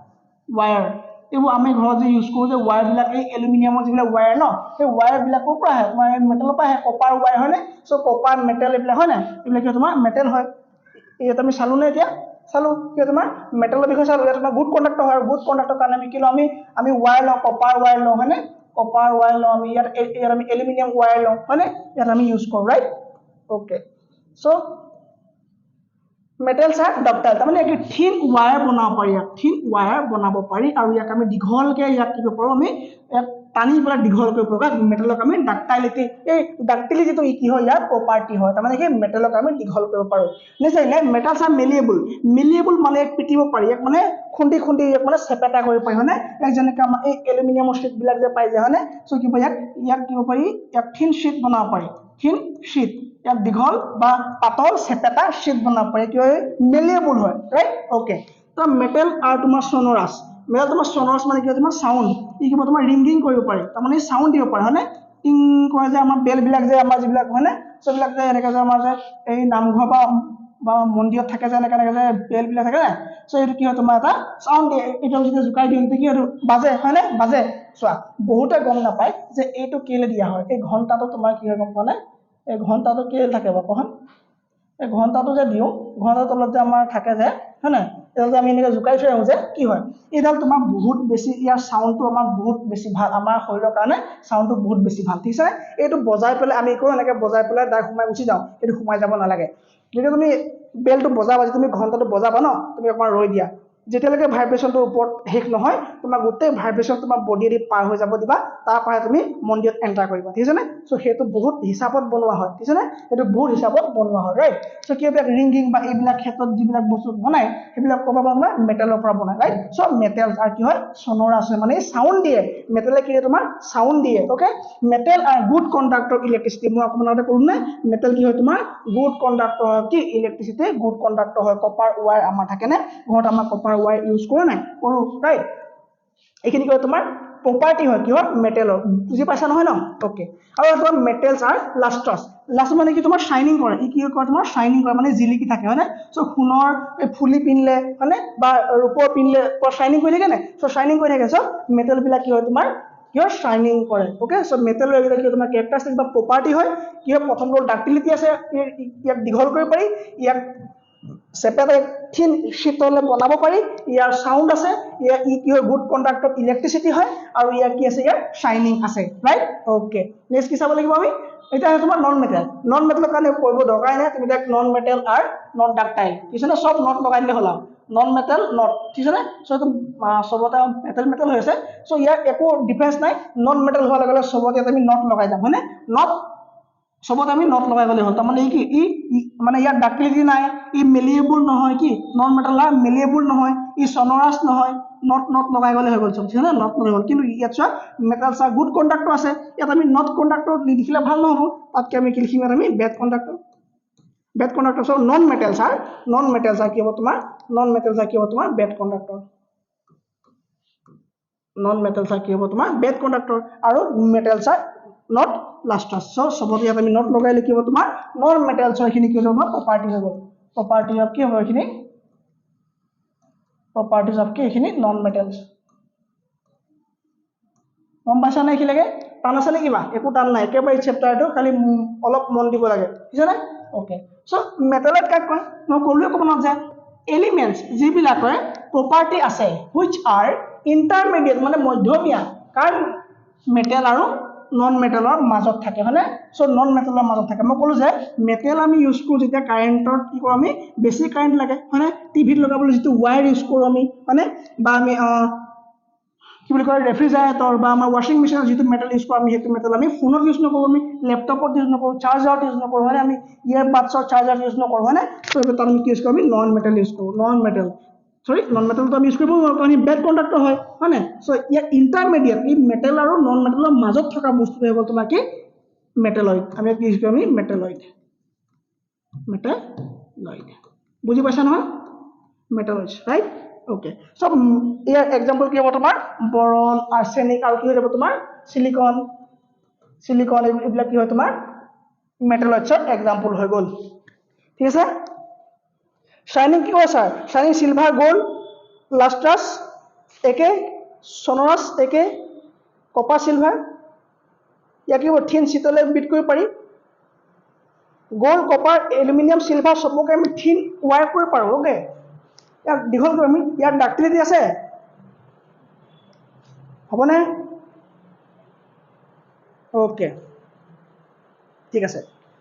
ৱায়াৰ এইবোৰ আমি ঘৰত যে ইউজ কৰোঁ যে ৱায়াৰবিলাক এই এলুমিনিয়ামৰ যিবিলাক ৱায়াৰ ন সেই ৱায়াৰবিলাকৰ পৰা আহে তোমাৰ মেটেলৰ পৰা আহে কপাৰ ৱায়াৰ হয়নে চ' কপাৰ মেটেল এইবিলাক হয় নাই এইবিলাক কি তোমাৰ মেটেল হয় ইয়াত আমি চালোঁ নে এতিয়া চালোঁ কি তোমাৰ মেটেলৰ বিষয়ে চালোঁ ইয়াত তোমাৰ গুড কণ্ডাক্টৰ হয় গুড কণ্ডাক্টৰ কাৰণে আমি কি লওঁ আমি ৱায়াৰ লওঁ কপাৰ ৱায়াৰ লওঁ হয়নে কপাৰ ৱায়াৰ লওঁ আমি ইয়াত আমি এলুমিনিয়াম ৱায়াৰ লওঁ হয়নে ইয়াত আমি ইউজ কৰোঁ ৰাইট ওকে চ' মেটেলছ আৰ ডাক্টাইল তাৰমানে এক থিন ৱায়াৰ বনাব পাৰি আৰু ইয়াক আমি দীঘলকৈ ইয়াক কি কৰিব পাৰোঁ আমি ইয়াক টানি পেলাই দীঘল কৰিব পাৰোঁ মেটেলক আমি ডাক্টাইলিটি এই ডাক্টিলিটিটো কি হয় ইয়াৰ প্ৰপাৰ্টি হয় তাৰমানে কি মেটেলক আমি দীঘল কৰিব পাৰোঁ নিশ্চয় মেটেলছ আৰ মেলিয়েবল মানে ইয়াক পিটিব পাৰি ইয়াক মানে খুন্দি ইয়াক মানে চেপেটা কৰিব পাৰি হয়নে ইয়াক যেনেকৈ আমাৰ এই এলুমিনিয়ামৰ শ্বীটবিলাক যে পাই যায় হয়নে চ' কি পাৰি ইয়াক কি পাৰি ইয়াক থিন শ্বীট বনাব পাৰি ইয়াক দীঘল বা পাতল চেপেটা শ্বীট বনাব পাৰি কি হয় মেলিয়েবল হয় ৰাইট ওকে তো মেটেল আৰু তোমাৰ ছনৰাছ মানে কি হয় তোমাৰ চাউণ্ড ই কিবা তোমাৰ ৰিংগিং কৰিব পাৰি তাৰমানে চাউণ্ড দিব পাৰে হয়নে টিং কৰে যে আমাৰ বেলবিলাক যে আমাৰ যিবিলাক হয়নে চবিলাক যে এনেকৈ যে আমাৰ যে এই নামঘৰ বা বা মন্দিৰত থাকে যে এনেকৈ যে বেলবিলাক থাকে নাই চ' এইটো কি হয় তোমাৰ এটা চাউণ্ড দিয়ে এইটো যেতিয়া জোকাই দিওঁ তেতিয়া কি হয় বাজে হয়নে বাজে চোৱা বহুতে গম নাপায় যে এইটো কেলৈ দিয়া হয় এই ঘণ্টাটো তোমাৰ কি হয় গম পোৱা নাই এই ঘণ্টাটো কেলৈ থাকে বাৰু কোৱা এই ঘণ্টাটো যে দিওঁ ঘণ্টাৰ তলত যে আমাৰ থাকে যে হয় নাই এইডাল যে আমি এনেকৈ জোকাই থৈ আহোঁ যে কি হয় এইডাল তোমাৰ বহুত বেছি ইয়াৰ চাউণ্ডটো আমাৰ বহুত বেছি ভাল আমাৰ শৰীৰৰ কাৰণে চাউণ্ডটো বহুত বেছি ভাল ঠিক আছে এইটো বজাই পেলাই আমি কওঁ এনেকৈ বজাই পেলাই ডাইৰেক্ট সোমাই গুচি যাওঁ এইটো সোমাই যাব নালাগে যেতিয়া তুমি বেলটো বজাবা যেতিয়া তুমি ঘণ্টাটো বজাবা ন তুমি অকণমান ৰৈ দিয়া যেতিয়ালৈকে ভাইব্ৰেশ্যনটোৰ ওপৰত শেষ নহয় তোমাৰ গোটেই ভাইব্ৰেশ্যন তোমাৰ বডিয়েদি পাৰ হৈ যাব দিবা তাৰ পৰাই তুমি মন্দিৰত এণ্টাৰ কৰিবা ঠিক আছে নে চ' সেইটো বহুত হিচাপত বনোৱা হয় ঠিক আছে নে সেইটো বহুত হিচাপত বনোৱা হয় ৰাইট চ' কি এইবিলাক ৰিংগিং বা এইবিলাক ক্ষেত্ৰত যিবিলাক বস্তু বনায় সেইবিলাক ক'ব পৰা মেটেলৰ পৰা বনায় ৰাইট চ' মেটেল আৰু কি হয় চনৰা আছে মানে চাউণ্ড দিয়ে মেটেলে কি তোমাৰ চাউণ্ড দিয়ে অ'কে মেটেল আৰু গুড কণ্ডাক্টৰ ইলেক্ট্ৰিচিটি মই অকণমান আগতে ক'লো নাই মেটেল কি হয় তোমাৰ গুড কণ্ডাক্টৰ কি ইলেক্ট্ৰিচিটি গুড কণ্ডাক্টৰ হয় কপাৰ ৱায়াৰ আমাৰ থাকেনে ঘৰত আমাৰ কপাৰ ৱায়াৰ ইউজ কৰা নাই কৰোঁ ৰাইট এইখিনি কি হয় তোমাৰ প্ৰপাৰ্টি হয় কি হয় মেটেলৰ বুজি পাইছা নহয় ন অ'কে আৰু তোমাৰ মেটেলছ আৰ লাষ্ট্ৰাছ লাষ্ট মানে কি তোমাৰ শ্বাইনিং কৰে ই কি কৰে তোমাৰ শ্বাইনিং কৰে মানে জিলিকি থাকে হয়নে চ' সোণৰ এই ফুলি পিন্ধিলে হয়নে বা ৰূপৰ পিন্ধিলে শ্বাইনিং কৰি থাকে নে চ' শ্বাইনিং কৰি থাকে চ' মেটেলবিলাক কি হয় তোমাৰ কি হয় শ্বাইনিং কৰে অ'কে চ' মেটেলৰ এইবিলাক কি তোমাৰ কেৰেক্টাৰিষ্টিক বা প্ৰপাৰ্টি হয় কি হয় প্ৰথমটো ডাক্টিলিটি আছে ইয়াক দীঘল কৰিব পাৰি ইয়াক চেপেটা থিন শীতলে বনাব পাৰি ইয়াৰ চাউণ্ড আছে ইয়াৰ ই কি হয় গুড কণ্ডাক্টৰ ইলেক্ট্ৰিচিটি হয় আৰু ইয়াৰ কি আছে ইয়াৰ শ্বাইনিং আছে ৰাইট অ'কে নেক্সট কি চাব লাগিব আমি এটা তোমাৰ নন মেটেলৰ কাৰণে কৰিব দৰকাৰ নাই তুমি তাক নন মেটেল আৰু নট ডাক্টাইল ঠিক আছে সব নট লগাই দিলে হ'ল আৰু নন মেটেল নট ঠিক আছে চ' এইটো চবতে মেটেল হৈ আছে চ' ইয়াৰ একো ডিফাৰেঞ্চ নাই নন মেটেল হোৱাৰ লগে লগে চবতে আমি নট লগাই যাম হয়নে নট চবতে আমি নট লগাই গ'লে হ'ল তাৰমানে কি মানে ইয়াত ডাক্টিলিটি নাই ই মেলিয়েবল নহয় কি নন মেটেল আৰু মেলিয়েবল নহয় ই চনৰাছ নহয় নট লগাই গ'লে হৈ গ'ল চব ঠিক আছে নট লগাই গ'ল কিন্তু ইয়াত চোৱা মেটেলছ আৰু গুড কণ্ডাক্টৰ আছে ইয়াত আমি নট কণ্ডাক্টৰ লিখিলে ভাল নহ'ব তাতকৈ আমি কি লিখিম আমি বেড কণ্ডাক্টৰ চ' নন মেটেলছ আৰু কি হ'ব তোমাৰ বেড কণ্ডাক্টৰ নন মেটেলছ আৰু কি হ'ব তোমাৰ বেড কণ্ডাক্টৰ আৰু মেটেলছ আৰু নট লাষ্ট্ৰাছ চ' চবতে ইয়াত আমি নট লগাই লিখিব তোমাৰ নন মেটেলছৰ এইখিনি কি হ'ব তোমাৰ প্ৰপাৰ্টি হৈ গ'ল প্ৰপাৰ্টি অফ কি হ'ব এইখিনি প্ৰপাৰ্টিজ অফ কি এইখিনি নন মেটেলছ গম পাইছা নে এইখিনিলৈকে টান আছে নে কিবা একো টান নাই একেবাৰে এই চেপ্টাৰটো খালি অলপ মন দিব লাগে ঠিক আছে অ'কে চ' মেটেলত কাক কয় মই ক'লোৱে অকণমান যে এলিমেণ্টছ যিবিলাকৰ প্ৰপাৰ্টি আছে হুইচ আৰ ইণ্টাৰমিডিয়েট মানে মধ্যমীয়া কাৰ মেটেল আৰু নন মেটেলৰ মাজত থাকে হয়নে চ' নন মেটেলৰ মাজত থাকে মই ক'লোঁ যে মেটেল আমি ইউজ কৰোঁ যেতিয়া কাৰেণ্টত কি কৰোঁ আমি বেছি কাৰেণ্ট লাগে হয়নে টিভিত লগাবলৈ যিটো ৱায়াৰ ইউজ কৰোঁ আমি হয়নে বা আমি কি বুলি কয় ৰেফ্ৰিজাৰেটৰ বা আমাৰ ৱাশ্বিং মেচিনৰ যিটো মেটেল ইউজ কৰোঁ আমি সেইটো মেটেল আমি ফোনত ইউজ নকৰোঁ আমি লেপটপত ইউজ নকৰোঁ চাৰ্জাৰত ইউজ নকৰোঁ হয়নে আমি ইয়াৰবাডছৰ চাৰ্জাৰত ইউজ নকৰোঁ হয়নে চ' এইটো তাত আমি কি ইউজ কৰোঁ আমি নন মেটেল ইউজ কৰোঁ নন মেটেলটো আমি ইউজ কৰিব নোৱাৰোঁ কাৰণ ই বেড কণ্ডাক্টৰ হয় নে চ' ইয়াৰ ইণ্টাৰমিডিয়েট ই মেটেল আৰু নন মেটেলৰ মাজত থকা বস্তুটো হৈ গ'ল তোমাৰ কি মেটেলইড আমি কি ইউজ কৰোঁ আমি মেটেলইড বুজি পাইছা নহয় মেটেলইড ৰাইট অ'কে চ' ইয়াৰ এক্সাম্পল কি হ'ব তোমাৰ বৰণ আৰ্ছেনিক আৰু কি হৈ যাব তোমাৰ চিলিকন এইবিলাক কি হয় তোমাৰ মেটেলইডছৰ এক্সাম্পল হৈ গ'ল ঠিক আছে শ্বাইনিং কি হয় ছাৰ শ্বাইনিং চিলভাৰ গ'ল্ড লাষ্ট্ৰাছ একে চনৰাছ একে কপাৰ চিলভাৰ ইয়াক কি হ'ব থিন চিতলে বিট কৰিব পাৰি গ'ল্ড কপাৰ এলুমিনিয়াম চিলভাৰ চবকে আমি থিন ৱায়াৰ কৰিব পাৰোঁ অ'কে ইয়াক দীঘল কৰি আমি ইয়াত ডাক্টিলিটি আছে হ'বনে অ'কে ঠিক আছে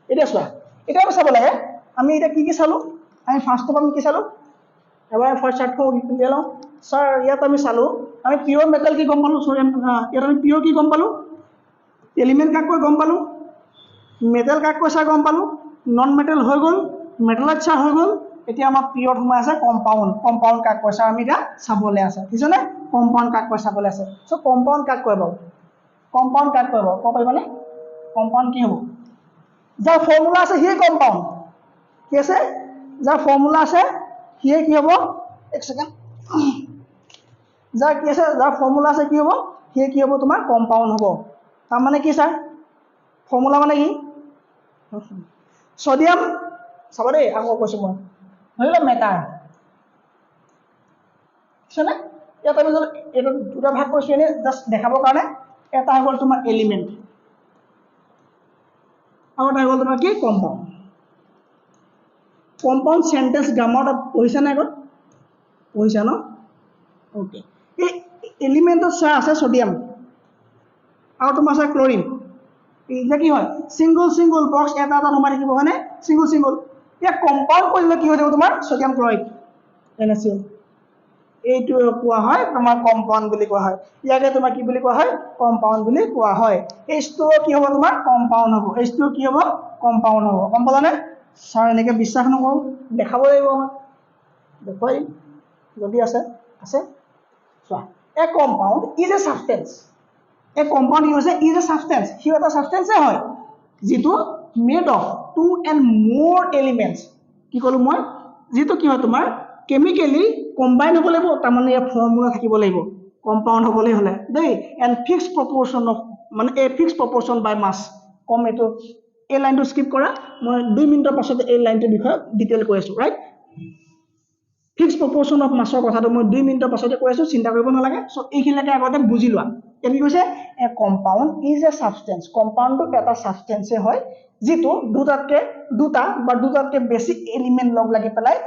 এতিয়া চোৱা এতিয়া আমি চাব লাগে আমি এতিয়া কি চালোঁ আমি ফাৰ্ষ্ট অফ আমি কি চালোঁ এবাৰ ফাৰ্ষ্ট চাৰ্টখন উলিয়াই লওঁ ছাৰ ইয়াত আমি চালোঁ আমি পিয়'ৰ মেটেল কি গম পালোঁ চৰি ইয়াত আমি পিয়'ৰ কি গম পালোঁ এলিমেণ্ট কাক কৈ গম পালোঁ মেটেল কাক কৈ ছাৰ গম পালোঁ নন মেটেল হৈ গ'ল মেটেলত ছাৰ হৈ গ'ল এতিয়া আমাৰ পিয়'ৰত সোমাই আছে কম্পাউণ্ড কাক কৈ ছাৰ আমি এতিয়া চাবলৈ আছে ঠিক আছে কম্পাউণ্ড কাক কৈ চাবলৈ আছে চ' কম্পাউণ্ড কাক কৈ বাৰু ক'ব পাৰিবানে কম্পাউণ্ড কি হ'ব যাৰ ফৰ্মুলা আছে সিয়ে কম্পাউণ্ড কি আছে যাৰ ফৰ্মুলা আছে সিয়ে কি হ'ব এক ছেকেণ্ড যাৰ কি আছে যাৰ ফৰ্মুলা আছে কি হ'ব সিয়ে কি হ'ব তোমাৰ কম্পাউণ্ড হ'ব তাৰমানে কি ছাৰ ফৰ্মুলা মানে কি ছডিয়াম চাবা দেই আকৌ কৈছোঁ মই ধৰি লওক মেটাৰ বুজিছানে ইয়াত আমি যদি এইটো দুটা ভাগ কৰিছোঁ এনেই জাষ্ট দেখাবৰ কাৰণে এটা হৈ গ'ল তোমাৰ এলিমেণ্ট আৰু এটা হৈ গ'ল তোমাৰ কি কম্পাউণ্ড কম্পাউণ্ড চেণ্টেন্স গ্ৰামাৰত পঢ়িছা নে আগত পঢ়িছা ন ওকে এই এলিমেণ্টত চা আছে ছডিয়াম আৰু তোমাৰ আছে ক্লৰিন এতিয়া কি হয় চিংগল চিংগল বক্স এটা এটা সোমাই থাকিব হয়নে চিংগল চিংগল ইয়াক কম্পাউণ্ড কৰিলে কি হৈ যাব তোমাৰ ছডিয়াম ক্লৰাইড NaCl এইটো কোৱা হয় তোমাৰ কম্পাউণ্ড বুলি কোৱা হয় ইয়াকে তোমাৰ কি বুলি কোৱা হয় কম্পাউণ্ড বুলি কোৱা হয় H2O কি হ'ব তোমাৰ কম্পাউণ্ড হ'ব H2O কি হ'ব কম্পাউণ্ড হ'ব গম পালানে ছাৰ এনেকৈ বিশ্বাস নকৰোঁ দেখাব লাগিব আমাক দেখুৱাই যদি আছে আছে চোৱা a compound is a substance a compound কি হৈছে ইজ এ ছাবষ্টেন্স সিও এটা ছাবষ্টেন্সে হয় যিটো made of 2 and more elements কি ক'লোঁ মই যিটো কি হয় তোমাৰ কেমিকেলি কম্বাইন হ'ব লাগিব তাৰমানে ইয়াৰ ফৰ্মুলা থাকিব লাগিব কম্পাউণ্ড হ'বলৈ হ'লে দেই এণ্ড ফিক্স প্ৰপৰ্শ্যন অফ মানে এ ফিক্স প্ৰপৰ্শ্যন বাই মাছ কম এইটো এই লাইনটো স্কিপ কৰা মই 2 মিনিটৰ পাছতে এই লাইনটোৰ বিষয়ে ডিটেইল কৈ আছোঁ ৰাইট ফিক্স প্ৰপৰ্শ্যন অফ মাছৰ কথাটো মই 2 মিনিটৰ পাছতে কৈ আছোঁ চিন্তা কৰিব নালাগে চ' এইখিনিলৈকে আগতে বুজি লোৱা কি কৈছে এ কম্পাউণ্ড ইজ এ ছাবষ্টেন্স কম্পাউণ্ডটো এটা ছাবষ্টেন্সে হয় যিটো দুটাতকৈ বেছি এলিমেণ্ট লগ লাগি পেলাই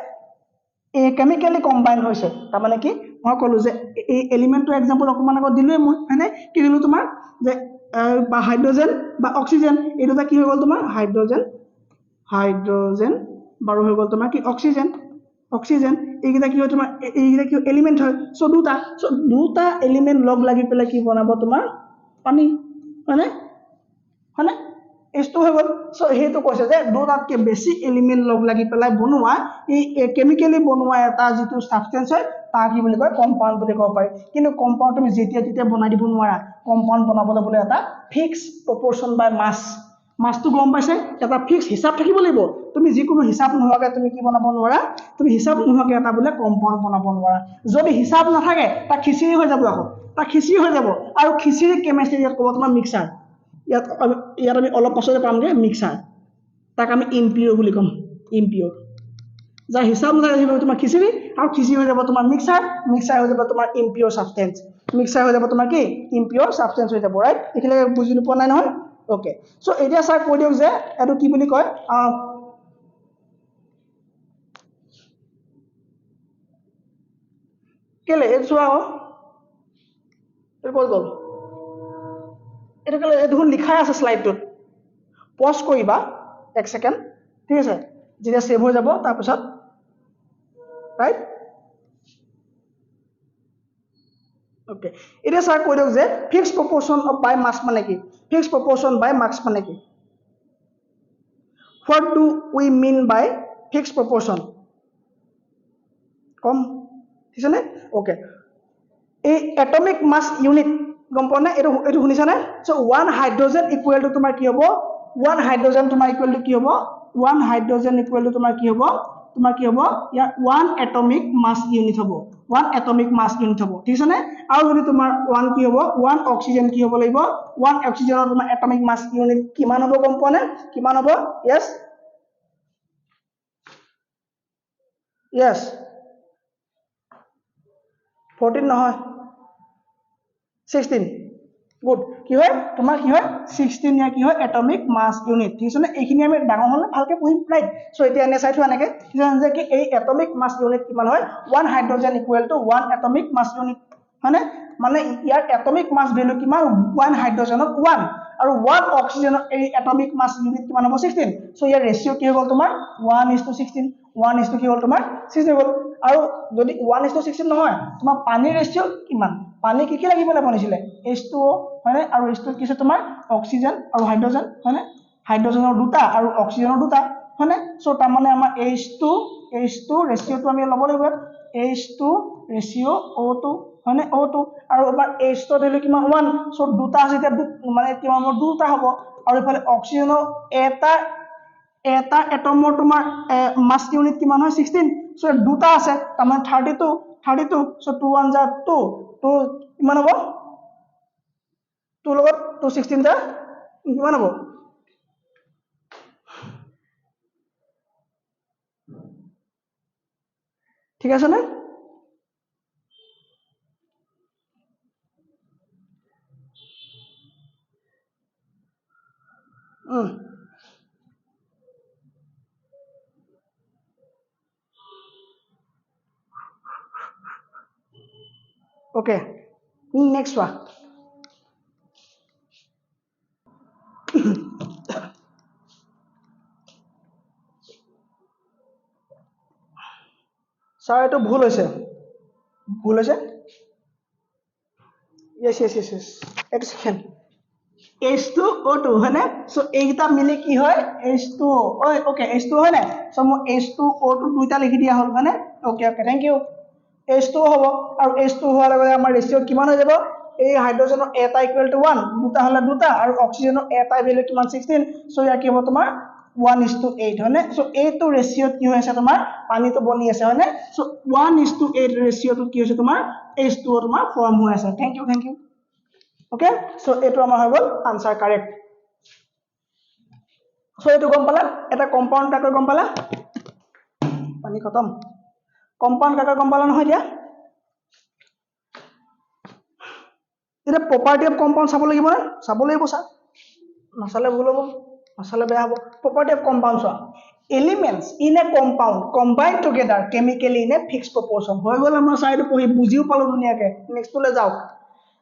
কেমিকেলি কম্বাইন হৈছে তাৰমানে কি মই ক'লোঁ যে এই এলিমেণ্টৰ এক্সাম্পল অকণমান আগত দিলোঁৱেই মই হয়নে কি দিলোঁ তোমাৰ যে বা হাইড্ৰজেন বা অক্সিজেন এই দুটা কি হৈ গ'ল তোমাৰ হাইড্ৰজেন বাৰু হৈ গ'ল তোমাৰ কি অক্সিজেন এইকেইটা কি হয় তোমাৰ এইকেইটা কি এলিমেণ্ট হয় চ' দুটা এলিমেণ্ট লগ লাগি পেলাই কি বনাব তোমাৰ পানী হয়নে H2 হৈ গ'ল চ' সেইটো কৈছে যে দুটাতকৈ বেছি এলিমেণ্ট লগ লাগি পেলাই বনোৱা এই কেমিকেলি বনোৱা এটা যিটো ছাবষ্টেন্স হয় তাক কি বুলি কয় কম্পাউণ্ড বুলি ক'ব পাৰি কিন্তু কম্পাউণ্ড তুমি যেতিয়া তেতিয়া বনাই দিব নোৱাৰা কম্পাউণ্ড বনাবলৈ বোলে এটা ফিক্স প্ৰপৰ্শ্যন বাই মাছটো গম পাইছে এটা ফিক্স হিচাপ থাকিব লাগিব তুমি যিকোনো হিচাপ নোহোৱাকৈ তুমি কি বনাব নোৱাৰা তুমি হিচাপ নোহোৱাকৈ এটা বোলে কম্পাউণ্ড বনাব নোৱাৰা যদি হিচাপ নাথাকে তাক খিচিৰি হৈ যাব আকৌ আৰু খিচিৰি কেমেষ্ট্ৰি ইয়াত ক'ব তোমাৰ মিক্সাৰ ইয়াত আমি অলপ পাছতে পামগৈ মিক্সাৰ তাক আমি ইম্পিয়ৰ বুলি ক'ম ইম্পিয়ৰ যাৰ হিচাপ নাথাকে তোমাৰ খিচিৰি আৰু খিচিৰি হৈ যাব তোমাৰ মিক্সাৰ হৈ যাব তোমাৰ ইম্পিয়ৰ ছাবষ্টেন্স মিক্সাৰ হৈ যাব তোমাৰ কি ইম্পিয়ৰ ছাবষ্টেন্স হৈ যাব ৰাইট এইখিনিলৈকে বুজি নোপোৱা নাই নহয় অ'কে চ' এতিয়া ছাৰ কৈ দিয়ক যে এইটো কি বুলি কয় কেলে এইটো চোৱা আকৌ এইটো ক'ত গ'ল এইটো কেলে দেখোন লিখাই আছে শ্লাইডটোত পজ কৰিবা 1 ছেকেণ্ড ঠিক আছে যেতিয়া ছেভ হৈ যাব তাৰপিছত ৰাইট অ'কে এতিয়া ছাৰ কৈ দিয়ক যে ফিক্স প্ৰপৰ্শ্যন অফ বাই মাছ মানে কি ফিক্স প্ৰপৰ্শ্যন বাই মাৰ্কছ মানে কি what do we mean by fixed proportion কম ঠিক আছে নে অ'কে এই এটমিক মাছ ইউনিট গম পোৱা নে এইটো শুনিছানে চ' 1 হাইড্ৰজেন ইকুৱেল টু তোমাৰ কি হ'ব 1 হাইড্ৰজেন তোমাৰ ইকুৱেল টু কি হ'ব 1 হাইড্ৰজেন ইকুৱেল টু তোমাৰ কি হ'ব ইয়াৰ 1 এটমিক মাছ ইউনিট হ'ব 1 এটমিক মাছ ইউনিট হ'ব ঠিক আছে নে আৰু যদি তোমাৰ 1 কি হ'ব 1 অক্সিজেন কি হ'ব লাগিব 1 অক্সিজেনৰ তোমাৰ এটমিক মাছ ইউনিট কিমান হ'ব গম পোৱা নে কিমান হ'ব য়েছ 14 নহয় 16 গুড কি হয় তোমাৰ কি হয় 16 ইয়াৰ কি হয় এটমিক মাছ ইউনিট ঠিক আছে নে এইখিনি আমি ডাঙৰ হ'লে ভালকৈ পঢ়িম ৰাইট চ' এতিয়া এনে চাই থোৱা এনেকৈ যে কি এই এটমিক মাছ ইউনিট কিমান হয় 1 hydrogen equal to 1 atomic mass unit হয়নে মানে ইয়াৰ এটমিক মাছ ভেলু কিমান 1 হাইড্ৰজেনত 1 আৰু 1 অক্সিজেনৰ এই এটমিক মাছ ইউনিট কিমান হ'ব 16 চ' ইয়াৰ ৰেচিঅ' কি হৈ গ'ল তোমাৰ 1:16 1:কি হ'ল তোমাৰ 6 হৈ গ'ল আৰু যদি 1:16 নহয় তোমাৰ পানীৰ ৰেচিঅ' কিমান পানী কি লাগিবলৈ বনিছিলে H2O হয়নে আৰু H2O কি আছে তোমাৰ অক্সিজেন আৰু হাইড্ৰজেন হয়নে হাইড্ৰজেনৰ দুটা আৰু অক্সিজেনৰ দুটা হয়নে চ' তাৰমানে আমাৰ H2 ৰেচিঅ'টো আমি ল'ব লাগিব H2 ৰেচিঅ' O2 হয়নে O2 আৰু আমাৰ H2 ধৰি লওক কিমান 1 চ' দুটা আছে এতিয়া মানে কিমান হ'ব দুটা হ'ব আৰু ইফালে অক্সিজেনৰ এটা এটমৰ তোমাৰ মাছ ইউনিট কিমান হয় 16 চ' দুটা আছে তাৰমানে 32 চ' 2 1 যা 2 কিমান হ'ব 2 লগত 216 যা কিমান হ'ব ঠিক আছে নে ওকে নেক্সট চোৱা ছাৰ এইটো ভুল হৈছে য়েছ য়েছ য়েছ য়েছ এইটো ছেকেণ্ড H2O2 হয়নে সো এইকেইটা মিলি কি হয় H2O ওকে H2O হয় নাই সো মই H2O2 দুইটা লিখি দিয়া হ'ল হয়নে okay okay thank U H2O হ'ব আৰু H2 হোৱাৰ লগে আমাৰ ৰেচিঅ কিমান হৈ যাব এই হাইড্ৰজেনৰ এটা ইকুৱেল টু 1 দুটা হলে দুটা আৰু অক্সিজেনৰ এটা ভ্যালু কিমান 16 সো ইয়াৰ কি হ'ব তোমাৰ 1:8 হয়নে সো এইটো ৰেচিঅত কি হৈ আছে তোমাৰ পানীটো বনি আছে হয়নে সো 1:8 ৰেচিঅটো কি হৈছে তোমাৰ H2O তোমাৰ ফৰ্ম হৈ আছে থ্যাংক ইউ ওকে সো এইটো আমাৰ হৈ গ'ল আনসাৰ কাৰেক্ট সো এইটো গম পালা এটা কম্পাউন্ড কাকৈ গম পালা পানী খতম কম্পাউন্ড কাকৈ গম পালা নহয় দিয়া এটা প্ৰপাৰ্টি অফ কম্পাউন্ড চাব লাগিব না চাব লাগিব স্যাৰ নাচালে ভুল হ'ব নাচালে বেয়া হ'ব প্ৰপাৰ্টি অফ কম্পাউন্ড চোৱা elements in a compound combine together chemically in a fixed proportion হৈ গ'ল আমাৰ চাইটো পঢ়ি বুজিও পালো ধুনীয়াকে নেক্সটলে যাওক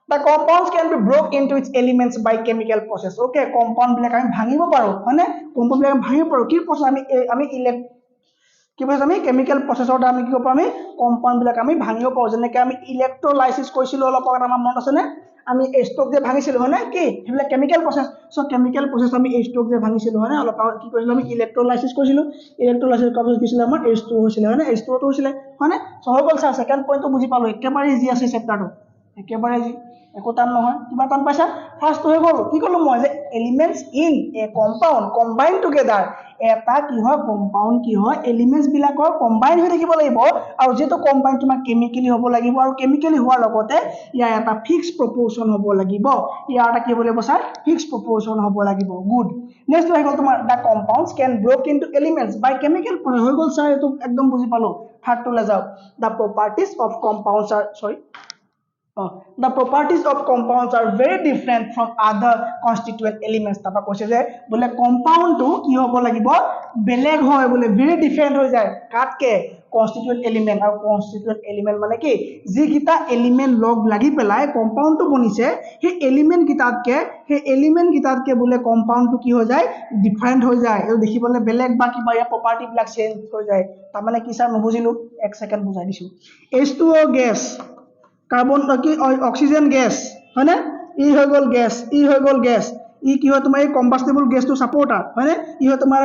The compounds can be broke into its elements by chemical process. Okay, compound বিলাক আমি ভাঙিব পাৰো হয়নে compound বিলাক ভাঙিব পাৰো কি process আমি কি কৈছে আমি কেমিক্যাল প্ৰসেছৰ দ্বাৰা আমি কি কৰিব আমি কম্পাউন্ড বিলাক আমি ভাঙিব পাৰো যেনেকৈ আমি ইলেক্ট্ৰোলাইসিস কৰিছিলো অলপ আগত আমাৰ মনত আছে নে আমি ষ্টক যে ভাঙিছিলো হয়নে কি হেবিলাক কেমিক্যাল প্ৰসেছ সো কেমিক্যাল প্ৰসেছ আমি ষ্টক যে ভাঙিছিলো হয়নে অলপ আগত কি কৰিছিলো আমি ইলেক্ট্ৰোলাইসিস কৰিছিলো ইলেক্ট্ৰোলাইসিস কৰাৰ পিছত কিছিল আমাৰ H2O হৈছিল হয়নে H2O টো হৈছিল হয়নে সো হৈ গ'ল স্যাৰ সেকেন্ড পইণ্টটো বুজি পালো একেবাৰে ইজি আছে চেপ্টাৰটো একেবাৰে ইজি একো টান নহয় কিবা টান পাইছা ফাৰ্স্ট হৈ গ'ল কি ক'লো মই যে elements in a compound combine together এটা কি হয় কম্পাউন্ড কি হয় এলিমেন্টস বিলাকৰ কম্বাইন হৈ থাকিব লাগিব আৰু যেটো কম্বাইন তোমাৰ কেমিক্যালি হ'ব লাগিব আৰু কেমিক্যালি হোৱাৰ লগতে ইয়াৰ এটা ফিক্স প্ৰপৰ্শন হ'ব লাগিব ইয়াৰ এটা কি হ'ব লাগিব স্যাৰ ফিক্স প্ৰপৰ্শন হ'ব লাগিব গুড নেক্সট হৈ গ'ল তোমাৰ the compounds can break into elements by chemical process হৈ গ'ল স্যাৰ এটো একদম বুজি পালো থাৰ্ড টু লে যাও দা প্ৰপাৰ্টিজ অফ কম্পাউণ্ডস আৰ সৰি The properties of compounds are very different from other constituent elements. তাপা কৈছে যে বলে কম্পাউন্ড টু কি হ'ব লাগিব বেলেগ হয় বলে very different হৈ যায় কাটকে constituent element আৰু constituent element মানে কি যি গিটা এলিমেন্ট লগ লাগি পেলাই কম্পাউন্ড টু বনিছে সেই এলিমেন্ট গিটাতকে বলে কম্পাউন্ড টু কি হৈ যায় ডিফাৰেন্ট হৈ যায় আৰু দেখিবলৈ বেলেগ বা কিবা ইয়াৰ প্ৰপাৰ্টি বিলাক চেঞ্জ হৈ যায় তাৰ মানে কি স্যাৰ নুবুজিলো এক সেকেন্ড বুজাই দিছো H2O গেছ কার্বন কি অক্সিজেন গ্যাস হয় না ই হৈ গল গ্যাস ই কি হয় তোমাৰ এই কম্বাস্টেবল গ্যাসটো সাপোৰ্টাৰ হয় না ই হয় তোমাৰ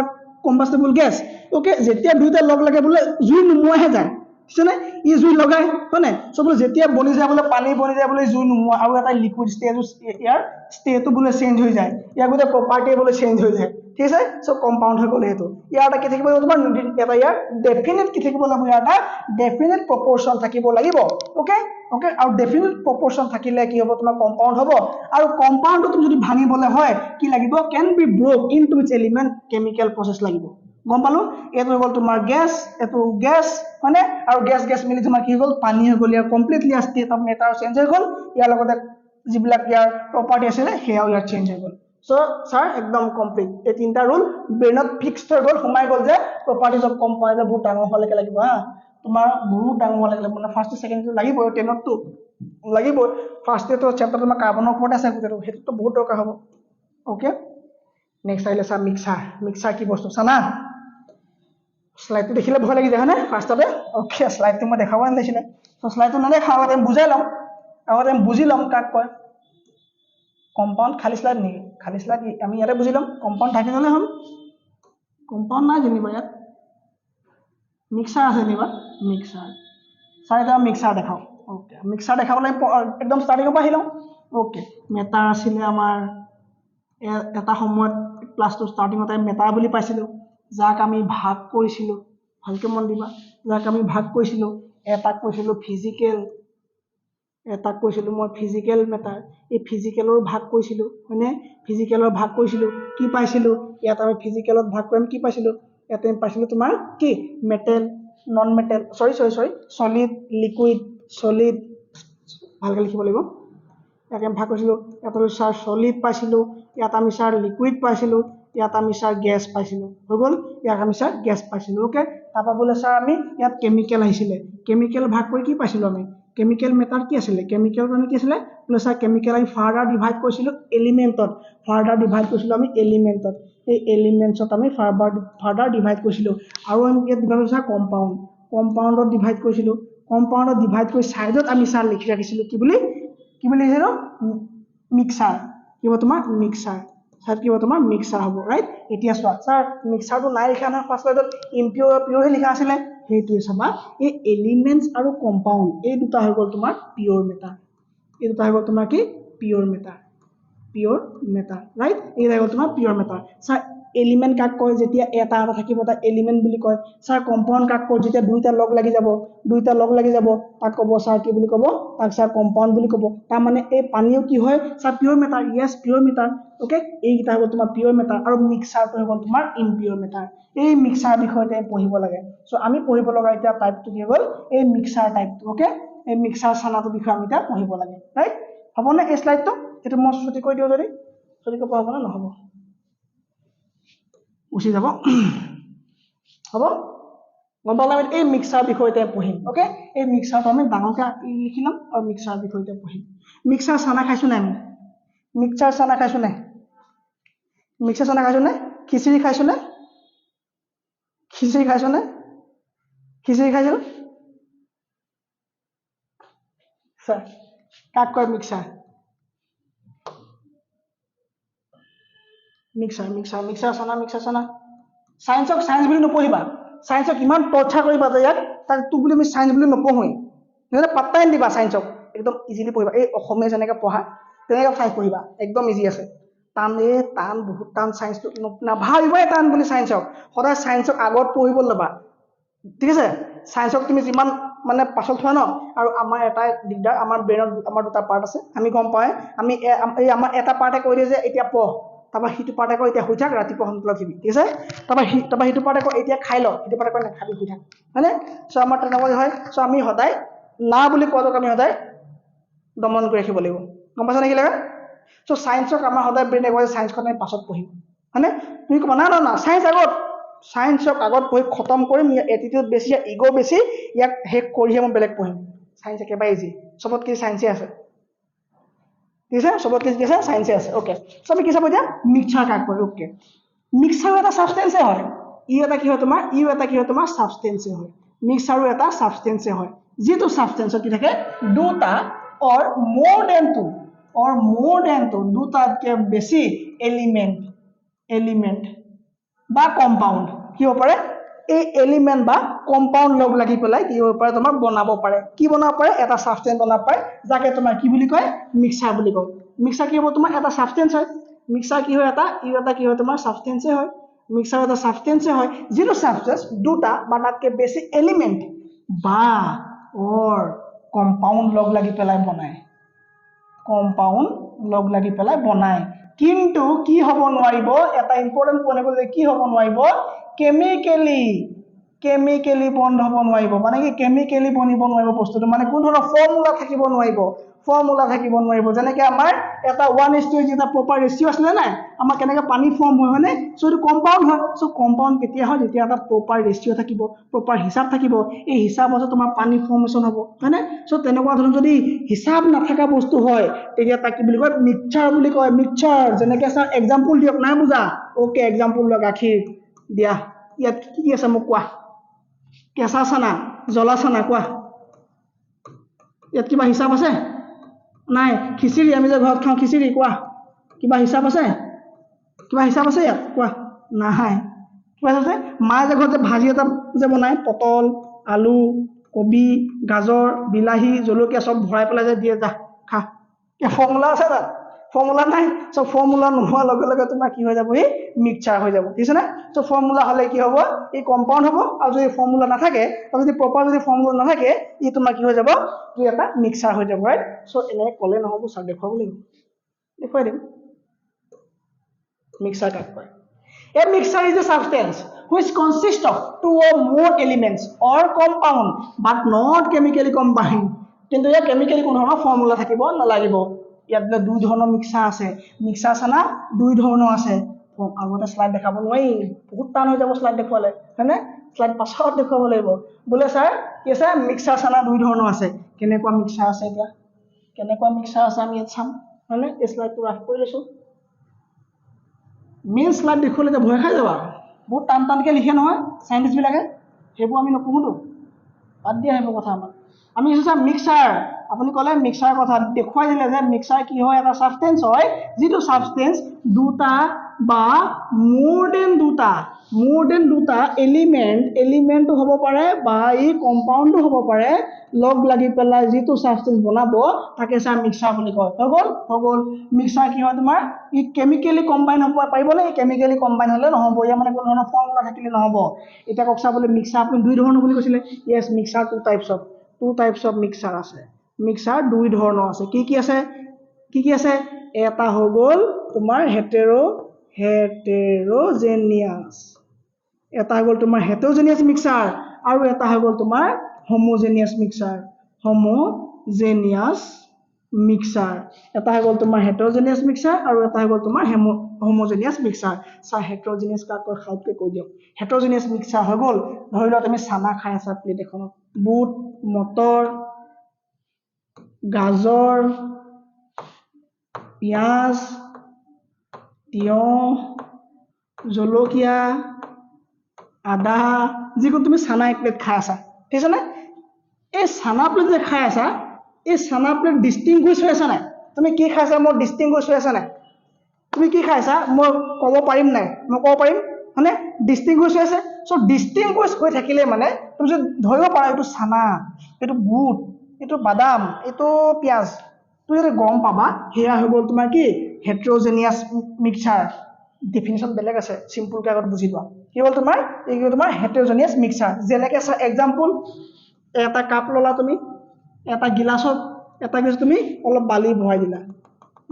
কম্বাস্টেবল গ্যাস ওকে যেতিয়া দুইটা লগ লাগে বলে জুই নুমুৱাহে যায় বুজিছানে ই জুই লগাই হয় না সব যেতিয়া বনি যায় বলে পানী বনি যায় বলে জুই নুমুৱা আৰু এটা লিকুইড স্টেজ ইয়াৰ স্টেটো বলে চেঞ্জ হৈ যায় ইয়াৰ গোটে প্ৰপাৰ্টি বলে চেঞ্জ হৈ যায় ঠিক আছে সব কম্পাউন্ড হৈ গ'ল এটো ইয়াৰ এটা কি থাকিব তোমাৰ এটা ইয়াৰ ডেফিনিট কি থাকিব লাগিব ইয়াৰ এটা ডেফিনিট প্ৰপৰ্শন থাকিব লাগিব ওকে ওকে আৰু ডেফিনিট প্ৰপৰ্শন থাকিলে কি হ'ব তোমাৰ কম্পাউন্ড হ'ব আৰু কম্পাউন্ডটো তুমি যদি ভাঙিবলে হয় কি লাগিব can be broke into its element chemical process লাগিব গম পালো এটো হৈ গ'ল তোমাৰ গ্যাস এটো গ্যাস মানে আৰু গ্যাস মিলি তোমাৰ কি হ'ল পানী হৈ গ'ল ইয়াৰ completely state of matter change হৈ গ'ল ইয়াৰ লগতে যিবিলাক ইয়াৰ প্ৰপাৰ্টি আছিল হেয়াও ইয়াৰ চেঞ্জ হৈ গ'ল সো স্যাৰ একদম কমপ্লিট এই তিনটা ৰুল ব্ৰেইনত ফিক্সড হৈ গ'ল সোমাই গ'ল যে প্ৰপাৰ্টিজ অফ কম্পাউন্ড বহুত ডাঙৰ হলেকে লাগিব হা তোমাৰ বহুত ডাঙৰ লাগিব মানে ফাৰ্স্ট সেকেন্ড লাগিব 10 তো লাগিব ফাৰ্স্ট তো চেপ্টাৰ তোমাৰ কাৰ্বনৰ ওপৰত আছে গুটেটো হেতুটো বহুত দৰকাৰ হ'ব ওকে নেক্সট আইলে স্যাৰ মিক্সাৰ কি বস্তু চানা স্লাইডটো দেখিলে ভয় লাগি যায় হয়নে ফাৰ্স্টতে ওকে স্লাইডটো মই দেখাব নালাগিছিলে তো স্লাইডটো নেদেখাও আগতে বুজাই লম বুজি লম কাক কয় কম্পাউন্ড খালি স্লাইড নেকি খালি স্লাইড আমি ইয়াতে বুজি লম কম্পাউন্ড থাকি গলে হ'ল কম্পাউন্ড নাই জানিব ইয়াত মিক্সাৰ আছে নিবা মিক্সাৰ চাৰিটা মিক্সাৰ দেখাও ওকে মিক্সাৰ দেখাবলৈ একদম ষ্টাৰ্টিংৰ পৰা আহিলম ওকে মেটাৰ আছিল আমাৰ এটা সময়ত ক্লাছটো ষ্টাৰ্টিংতে মেটাৰ বুলি পাইছিলো যাক আমি ভাগ কৰিছিলো ভালকে মন দিবা যাক আমি ভাগ কৰিছিলো এটাক কৈছিলো ফিজিক্যাল এটাক কৈছিলো মই ফিজিক্যাল মেটাৰ এই ফিজিক্যালৰ ভাগ কৰিছিলো মানে ফিজিক্যালৰ ভাগ কৰিছিলো কি পাইছিলো ইয়াত আমি ফিজিক্যালত ভাগ কৰিম কি পাইছিলো ইয়াতে পাইছিলো তোমাৰ কি মেটেল নন মেটেল সৰি সলিড লিকুইড সলিড ভালকৈ লিখিব লাগিব ইয়াকে ভাগ কৰিছিলোঁ ইয়াত আমি ছাৰ সলিড পাইছিলোঁ ইয়াত আমি ছাৰ লিকুইড পাইছিলোঁ ইয়াত আমি ছাৰ গেছ পাইছিলোঁ হৈ গ'ল ইয়াক আমি ছাৰ গেছ পাইছিলোঁ অ'কে তাৰপৰা বোলে ছাৰ আমি ইয়াত কেমিকেল আহিছিলে কেমিকেল ভাগ কৰি কি পাইছিলোঁ আমি কেমিকেল মেটাৰ কি আছিলে কেমিকেল মানে কি আছিলে বোলে ছাৰ কেমিকেল আমি ফাৰ্ডাৰ ডিভাইড কৰিছিলোঁ এলিমেণ্টত ফাৰ্ডাৰ ডিভাইড কৰিছিলোঁ আমি এলিমেণ্টত এই এলিমেণ্টছত আমি ফাৰ্ডাৰ ডিভাইড কৰিছিলোঁ আৰু আমি ইয়াত ডিভাইড কৰিছোঁ ছাৰ কম্পাউণ্ডত ডিভাইড কৰিছিলোঁ কম্পাউণ্ডত ডিভাইড কৰি ছাইডত আমি ছাৰ লিখি ৰাখিছিলোঁ কি বুলি লিখিছিলোঁ মিক্সাৰ কি হ'ব তোমাৰ মিক্সাৰ ছাৰ কি হ'ব তোমাৰ মিক্সাৰ হ'ব ৰাইট এতিয়া চোৱা ছাৰ মিক্সাৰটো নাই লিখা নহয় ফাৰ্ষ্ট স্লাইডত পিয়ৰহে লিখা আছিলে সেইটোৱে চাবা এই এলিমেণ্টছ আৰু কম্পাউণ্ড এই দুটা হৈ গ'ল তোমাৰ পিয়ৰ মেটাৰ এই দুটা হৈ গ'ল তোমাৰ কি পিয়ৰ মেটাৰ ৰাইট এই হৈ গ'ল তোমাৰ পিয়ৰ মেটাৰ ছাৰ এলিমেণ্ট কাক কয় যেতিয়া এটা থাকিব তাক এলিমেণ্ট বুলি কয় ছাৰ কম্পাউণ্ড কাক কয় যেতিয়া দুইটা লগ লাগি যাব তাক ক'ব ছাৰ কি বুলি ক'ব তাক ছাৰ কম্পাউণ্ড বুলি ক'ব তাৰমানে এই পানীও কি হয় ছাৰ পিয়ৰ মেটাৰ য়েছ পিয়ৰ মেটাৰ অ'কে এইকেইটা হৈ গ'ল তোমাৰ পিয়ৰ মেটাৰ আৰু মিক্সাৰটো হৈ গ'ল তোমাৰ ইম্পিয়ৰ মেটাৰ এই মিক্সাৰ বিষয়তে পঢ়িব লাগে চ' আমি পঢ়িব লগা এতিয়া টাইপটো কি হ'ল এই মিক্সাৰ টাইপটো অ'কে এই মিক্সাৰ চানাটোৰ বিষয়ে আমি এতিয়া পঢ়িব লাগে ৰাইট হ'বনে এই শ্লাইডটো এইটো মই ছুটি কৰি দিওঁ যদি ছুটি কৰিব হ'ব নে নহ'ব উচি যাব হ'ব গম পালে আমি এই মিক্সাৰ বিষয়তে পঢ়িম অ'কে এই মিক্সাৰটো আমি ডাঙৰকৈ লিখি ল'ম আৰু মিক্সাৰ বিষয়তে পঢ়িম মিক্সাৰ চানা খাইছোঁ নাই আমি মিক্সাৰ চানা খাইছোঁ নাই খিচিৰি খাইছোঁ নে খিচিৰি খাইছোঁ ছাৰ কাক কয় মিক্সাৰ চানা চায়েন্সক চায়েন্স বুলি নপঢ়িবা চায়েন্সক ইমান টৰ্চাৰ কৰিবা যে ইয়াত তাক তোক বুলি আমি চায়েন্স বুলি নপঢ়োৱেই নহ'লে পাত্তাই নিদিবা চায়েন্সক একদম ইজিলি পঢ়িবা এই অসমীয়া যেনেকৈ পঢ়া তেনেকৈ চায়েন্স পঢ়িবা একদম ইজি আছে টান বহুত টান চায়েন্সটো নাভাবিবাই টান বুলি চায়েন্সক সদায় চায়েন্সক আগত পঢ়িব ল'বা ঠিক আছে চায়েন্সক তুমি যিমান মানে পাছত থোৱা ন আৰু আমাৰ এটাই দিগদাৰ আমাৰ ব্ৰেইনত আমাৰ দুটা পাৰ্ট আছে আমি গম পাওঁ আমি এই আমাৰ এটা পাৰ্টে কৈ দিয়ে যে এতিয়া পঢ় তাৰপৰা সিটো পাৰ্টে কয় এতিয়া শুই থাক ৰাতিপুৱা সোনকালে উঠিবি ঠিক আছে তাৰপৰা সিটো পাৰ্টে কয় এতিয়া খাই ল সিটো পাৰ্টে কয় নাখাবি শুই থাক হয়নে চ' আমাৰ তেনেকুৱা হয় চ' আমি সদায় না বুলি কোৱাটোক আমি সদায় দমন কৰি ৰাখিব লাগিব গম পাইছা নেকি লাগে চ' চায়েন্সক আমাৰ সদায় ব্ৰেইনে কয় চায়েন্সখন আমি পাছত পঢ়িম হয়নে তুমি ক'বা না চায়েন্সক আগত পঢ়ি খতম কৰিম ইয়াৰ এটিটিউড বেছি ইয়াৰ ইগ' বেছি ইয়াক শেষ কৰিহে মই বেলেগ পঢ়িম চায়েন্স একেবাৰে ইজি চবতকে চায়েন্সে আছে ঠিক আছে চবতকে কি আছে চায়েন্সে আছে অ'কে চ' আমি কি চাব এতিয়া মিক্সাৰ কাক কয় অ'কে মিক্সাৰো এটা ছাবষ্টেন্সে হয় ইও এটা কি হয় তোমাৰ ছাবষ্টেন্সে হয় মিক্সাৰো এটা ছাবষ্টেন্সে হয় যিটো ছাবষ্টেন্সত কি থাকে দুটা অৰ মোৰ দেন টু দুটাতকৈ বেছি এলিমেণ্ট বা কম্পাউণ্ড কি হ'ব পাৰে এই এলিমেণ্ট বা কম্পাউণ্ড লগ লাগি পেলাই কি হ'ব পাৰে তোমাৰ বনাব পাৰে এটা ছাবষ্টেন্স বনাব পাৰে যাকে তোমাৰ কি বুলি কয় মিক্সাৰ বুলি কয় মিক্সাৰ কি হ'ব তোমাৰ এটা ছাবষ্টেন্স হয় মিক্সাৰ কি হয় এটা কি হয় তোমাৰ ছাবষ্টেন্সে হয় মিক্সাৰ এটা ছাবষ্টেন্সে হয় যিটো ছাবষ্টেন্স দুটা বা তাতকৈ বেছি এলিমেণ্ট বা অৰ কম্পাউণ্ড লগ লাগি পেলাই বনায় কিন্তু কি হ'ব নোৱাৰিব এটা ইম্পৰ্টেণ্ট পইণ্ট হ'ল যে কি হ'ব নোৱাৰিব কেমিকেলি বন্ধ হ'ব নোৱাৰিব মানে কি কেমিকেলি বনিব নোৱাৰিব বস্তুটো মানে কোনো ধৰণৰ ফৰ্মুলা থাকিব নোৱাৰিব যেনেকৈ আমাৰ এটা 1:8 এটা প্ৰপাৰ ৰেচিঅ' আছিলে নাই আমাৰ কেনেকৈ পানী ফৰ্ম হয় হয়নে চ' এইটো কম্পাউণ্ড হয় চ' কম্পাউণ্ড কেতিয়া হয় যেতিয়া এটা প্ৰপাৰ ৰেচিঅ' থাকিব প্ৰপাৰ হিচাপ থাকিব এই হিচাপ আছে তোমাৰ পানী ফৰ্মেশ্যন হ'ব হয়নে চ' তেনেকুৱা ধৰণৰ যদি হিচাপ নাথাকা বস্তু হয় তেতিয়া তাক কি বুলি কয় মিক্সাৰ যেনেকৈ ছাৰ এক্সাম্পল দিয়ক নাই বুজা অ'কে এক্সাম্পল দিয়ক গাখীৰ দিয়া ইয়াত কি আছে মোক কোৱা কেঁচা চানা জ্বলা চানা কোৱা ইয়াত কিবা হিচাপ আছে নাই খিচিৰি আমি যে ঘৰত খাওঁ খিচিৰি কোৱা কিবা হিচাপ আছে ইয়াত কোৱা নাই কিবা আছে মায়ে যে ঘৰত যে ভাজি এটা যে বনায় পটল আলু কবি গাজৰ বিলাহী জলকীয়া চব ভৰাই পেলাই যে দিয়ে যা খা ফৰ্মুলা আছে তাত ফৰ্মুলা নাই চ' ফৰ্মুলা নোহোৱাৰ লগে লগে তোমাৰ কি হৈ যাব ই মিক্সাৰ হৈ যাব ঠিক আছে নে চ' ফৰ্মুলা হ'লে কি হ'ব ই কম্পাউণ্ড হ'ব আৰু যদি ফৰ্মুলা নাথাকে আৰু যদি প্ৰপাৰ ফৰ্মুলা নাথাকে ই তোমাৰ কি হৈ যাব ই এটা মিক্সাৰ হৈ যাব ৰাইট চ' এনেকৈ ক'লে নহ'ব ছাৰ দেখুৱাব লাগিব দেখুৱাই দিম মিক্সাৰ কাক কয় A mixture is a substance which consists of two or more elements or compound but not chemically combined. কিন্তু ইয়াত কেমিক্যালি কোনো ধৰণৰ ফৰ্মুলা থাকিব নালাগিব। ইয়াত বোলে দুই ধৰণৰ মিক্সাৰ আছে, মিক্সাৰ চানা দুই ধৰণৰ আছে। আগতে শ্লাইড দেখাব নোৱাৰি, বহুত টান হৈ যাব শ্লাইড দেখুৱালে, হয়নে? শ্লাইড পাছত দেখুৱাব লাগিব। বোলে ছাৰ কি আছে, মিক্সাৰ চানা দুই ধৰণৰ আছে। কেনেকুৱা মিক্সাৰ আছে এতিয়া, কেনেকুৱা মিক্সাৰ আছে আমি ইয়াত চাম, হয়নে? এই শ্লাইডটো ৰাফ কৰি লৈছোঁ। মেইন শ্লাইড দেখুৱালে এতিয়া ভয় খাই যাবা, বহুত টান টানকৈ লিখে নহয় চাইণ্টিষ্টবিলাকে, সেইবোৰ আমি নপঢ়োতো, বাদ দিয়া সেইবোৰ কথা আমাক। আমি চাম মিক্সাৰ, আপুনি ক'লে মিক্সাৰ কথা দেখুৱাই দিলে যে মিক্সাৰ কি হয়, এটা ছাবষ্টেঞ্চ হয় যিটো ছাবষ্টেঞ্চ দুটা বা মোৰ দেন দুটা এলিমেণ্টটো হ'ব পাৰে বা ই কম্পাউণ্ডো হ'ব পাৰে, লগ লাগি পেলাই যিটো ছাবষ্টেঞ্চ বনাব তাকে ছাৰ মিক্সাৰ বুলি কয়। হৈ গ'ল মিক্সাৰ কি হয় তোমাৰ, ই কেমিকেলি কম্বাইন হ'ব পাৰিবনে? কেমিকেলি কম্বাইন হ'লে নহ'ব, ইয়াৰ মানে কোনো ধৰণৰ ফৰ্মুলা থাকিলে নহ'ব। এতিয়া কওক ছাৰ বোলে মিক্সাৰ আপুনি দুই ধৰণৰ বুলি কৈছিলে, yes mixture two types of mixture আছে। মিক্সাৰ দুই ধৰণৰ আছে। কি কি আছে? এটা হৈ গ'ল তোমাৰ হেটেৰ'জেনিয়াছ, এটা হৈ গ'ল তোমাৰ হেটেৰ'জেনিয়াছ মিক্সাৰ, আৰু এটা হৈ গ'ল তোমাৰ হোমোজেনিয়াছ মিক্সাৰ। এটা হৈ গ'ল তোমাৰ হেটেৰ'জেনিয়াছ মিক্সাৰ আৰু এটা হৈ গ'ল তোমাৰ হোমোজেনিয়াছ মিক্সাৰ। ছাৰ হেটেৰ'জেনিয়াছ কাক কয় খাওঁতকৈ কৈ দিয়ক। হেটেৰ'জেনিয়াছ মিক্সাৰ হৈ গ'ল, ধৰি লোৱা তুমি চানা খাই আছা প্লেট এখনত, বুট, মটৰ, গাজৰ, পিঁয়াজ, তিয়ঁহ, জলকীয়া, আদা, যিকোনো তুমি চানা এক প্লেট খাই আছা, ঠিক আছে নে? এই চানা প্লেট যে খাই আছা, এই চানা প্লেট ডিষ্টিংগুইছ হৈ আছে নাই? তুমি কি খাইছা মোৰ ডিষ্টিংগুইছ হৈ আছে নাই? তুমি কি খাইছা মই ক'ব পাৰিম নাই? মই ক'ব পাৰিম, হয়নে? ডিষ্টিংগুইছ হৈ আছে। চ' ডিষ্টিংগুইছ হৈ থাকিলে মানে তুমি যদি ধৰিব পাৰা এইটো চানা, এইটো বুট, এইটো বাদাম, এইটো পিঁয়াজ, তুমি যদি গম পাবা, সেয়া হৈ গ'ল তোমাৰ কি হেটেৰ'জেনিয়াছ মিক্সাৰ। ডেফিনেশ্যন বেলেগ আছে, চিম্পুলকৈ আগত বুজি লোৱা। কি হ'ল তোমাৰ, এই কি তোমাৰ হেটেৰ'জেনিয়াছ মিক্সাৰ। যেনেকৈ এক্সাম্পল, এটা কাপ ল'লা তুমি, এটা গিলাচত তুমি অলপ বালি ভৰাই দিলা,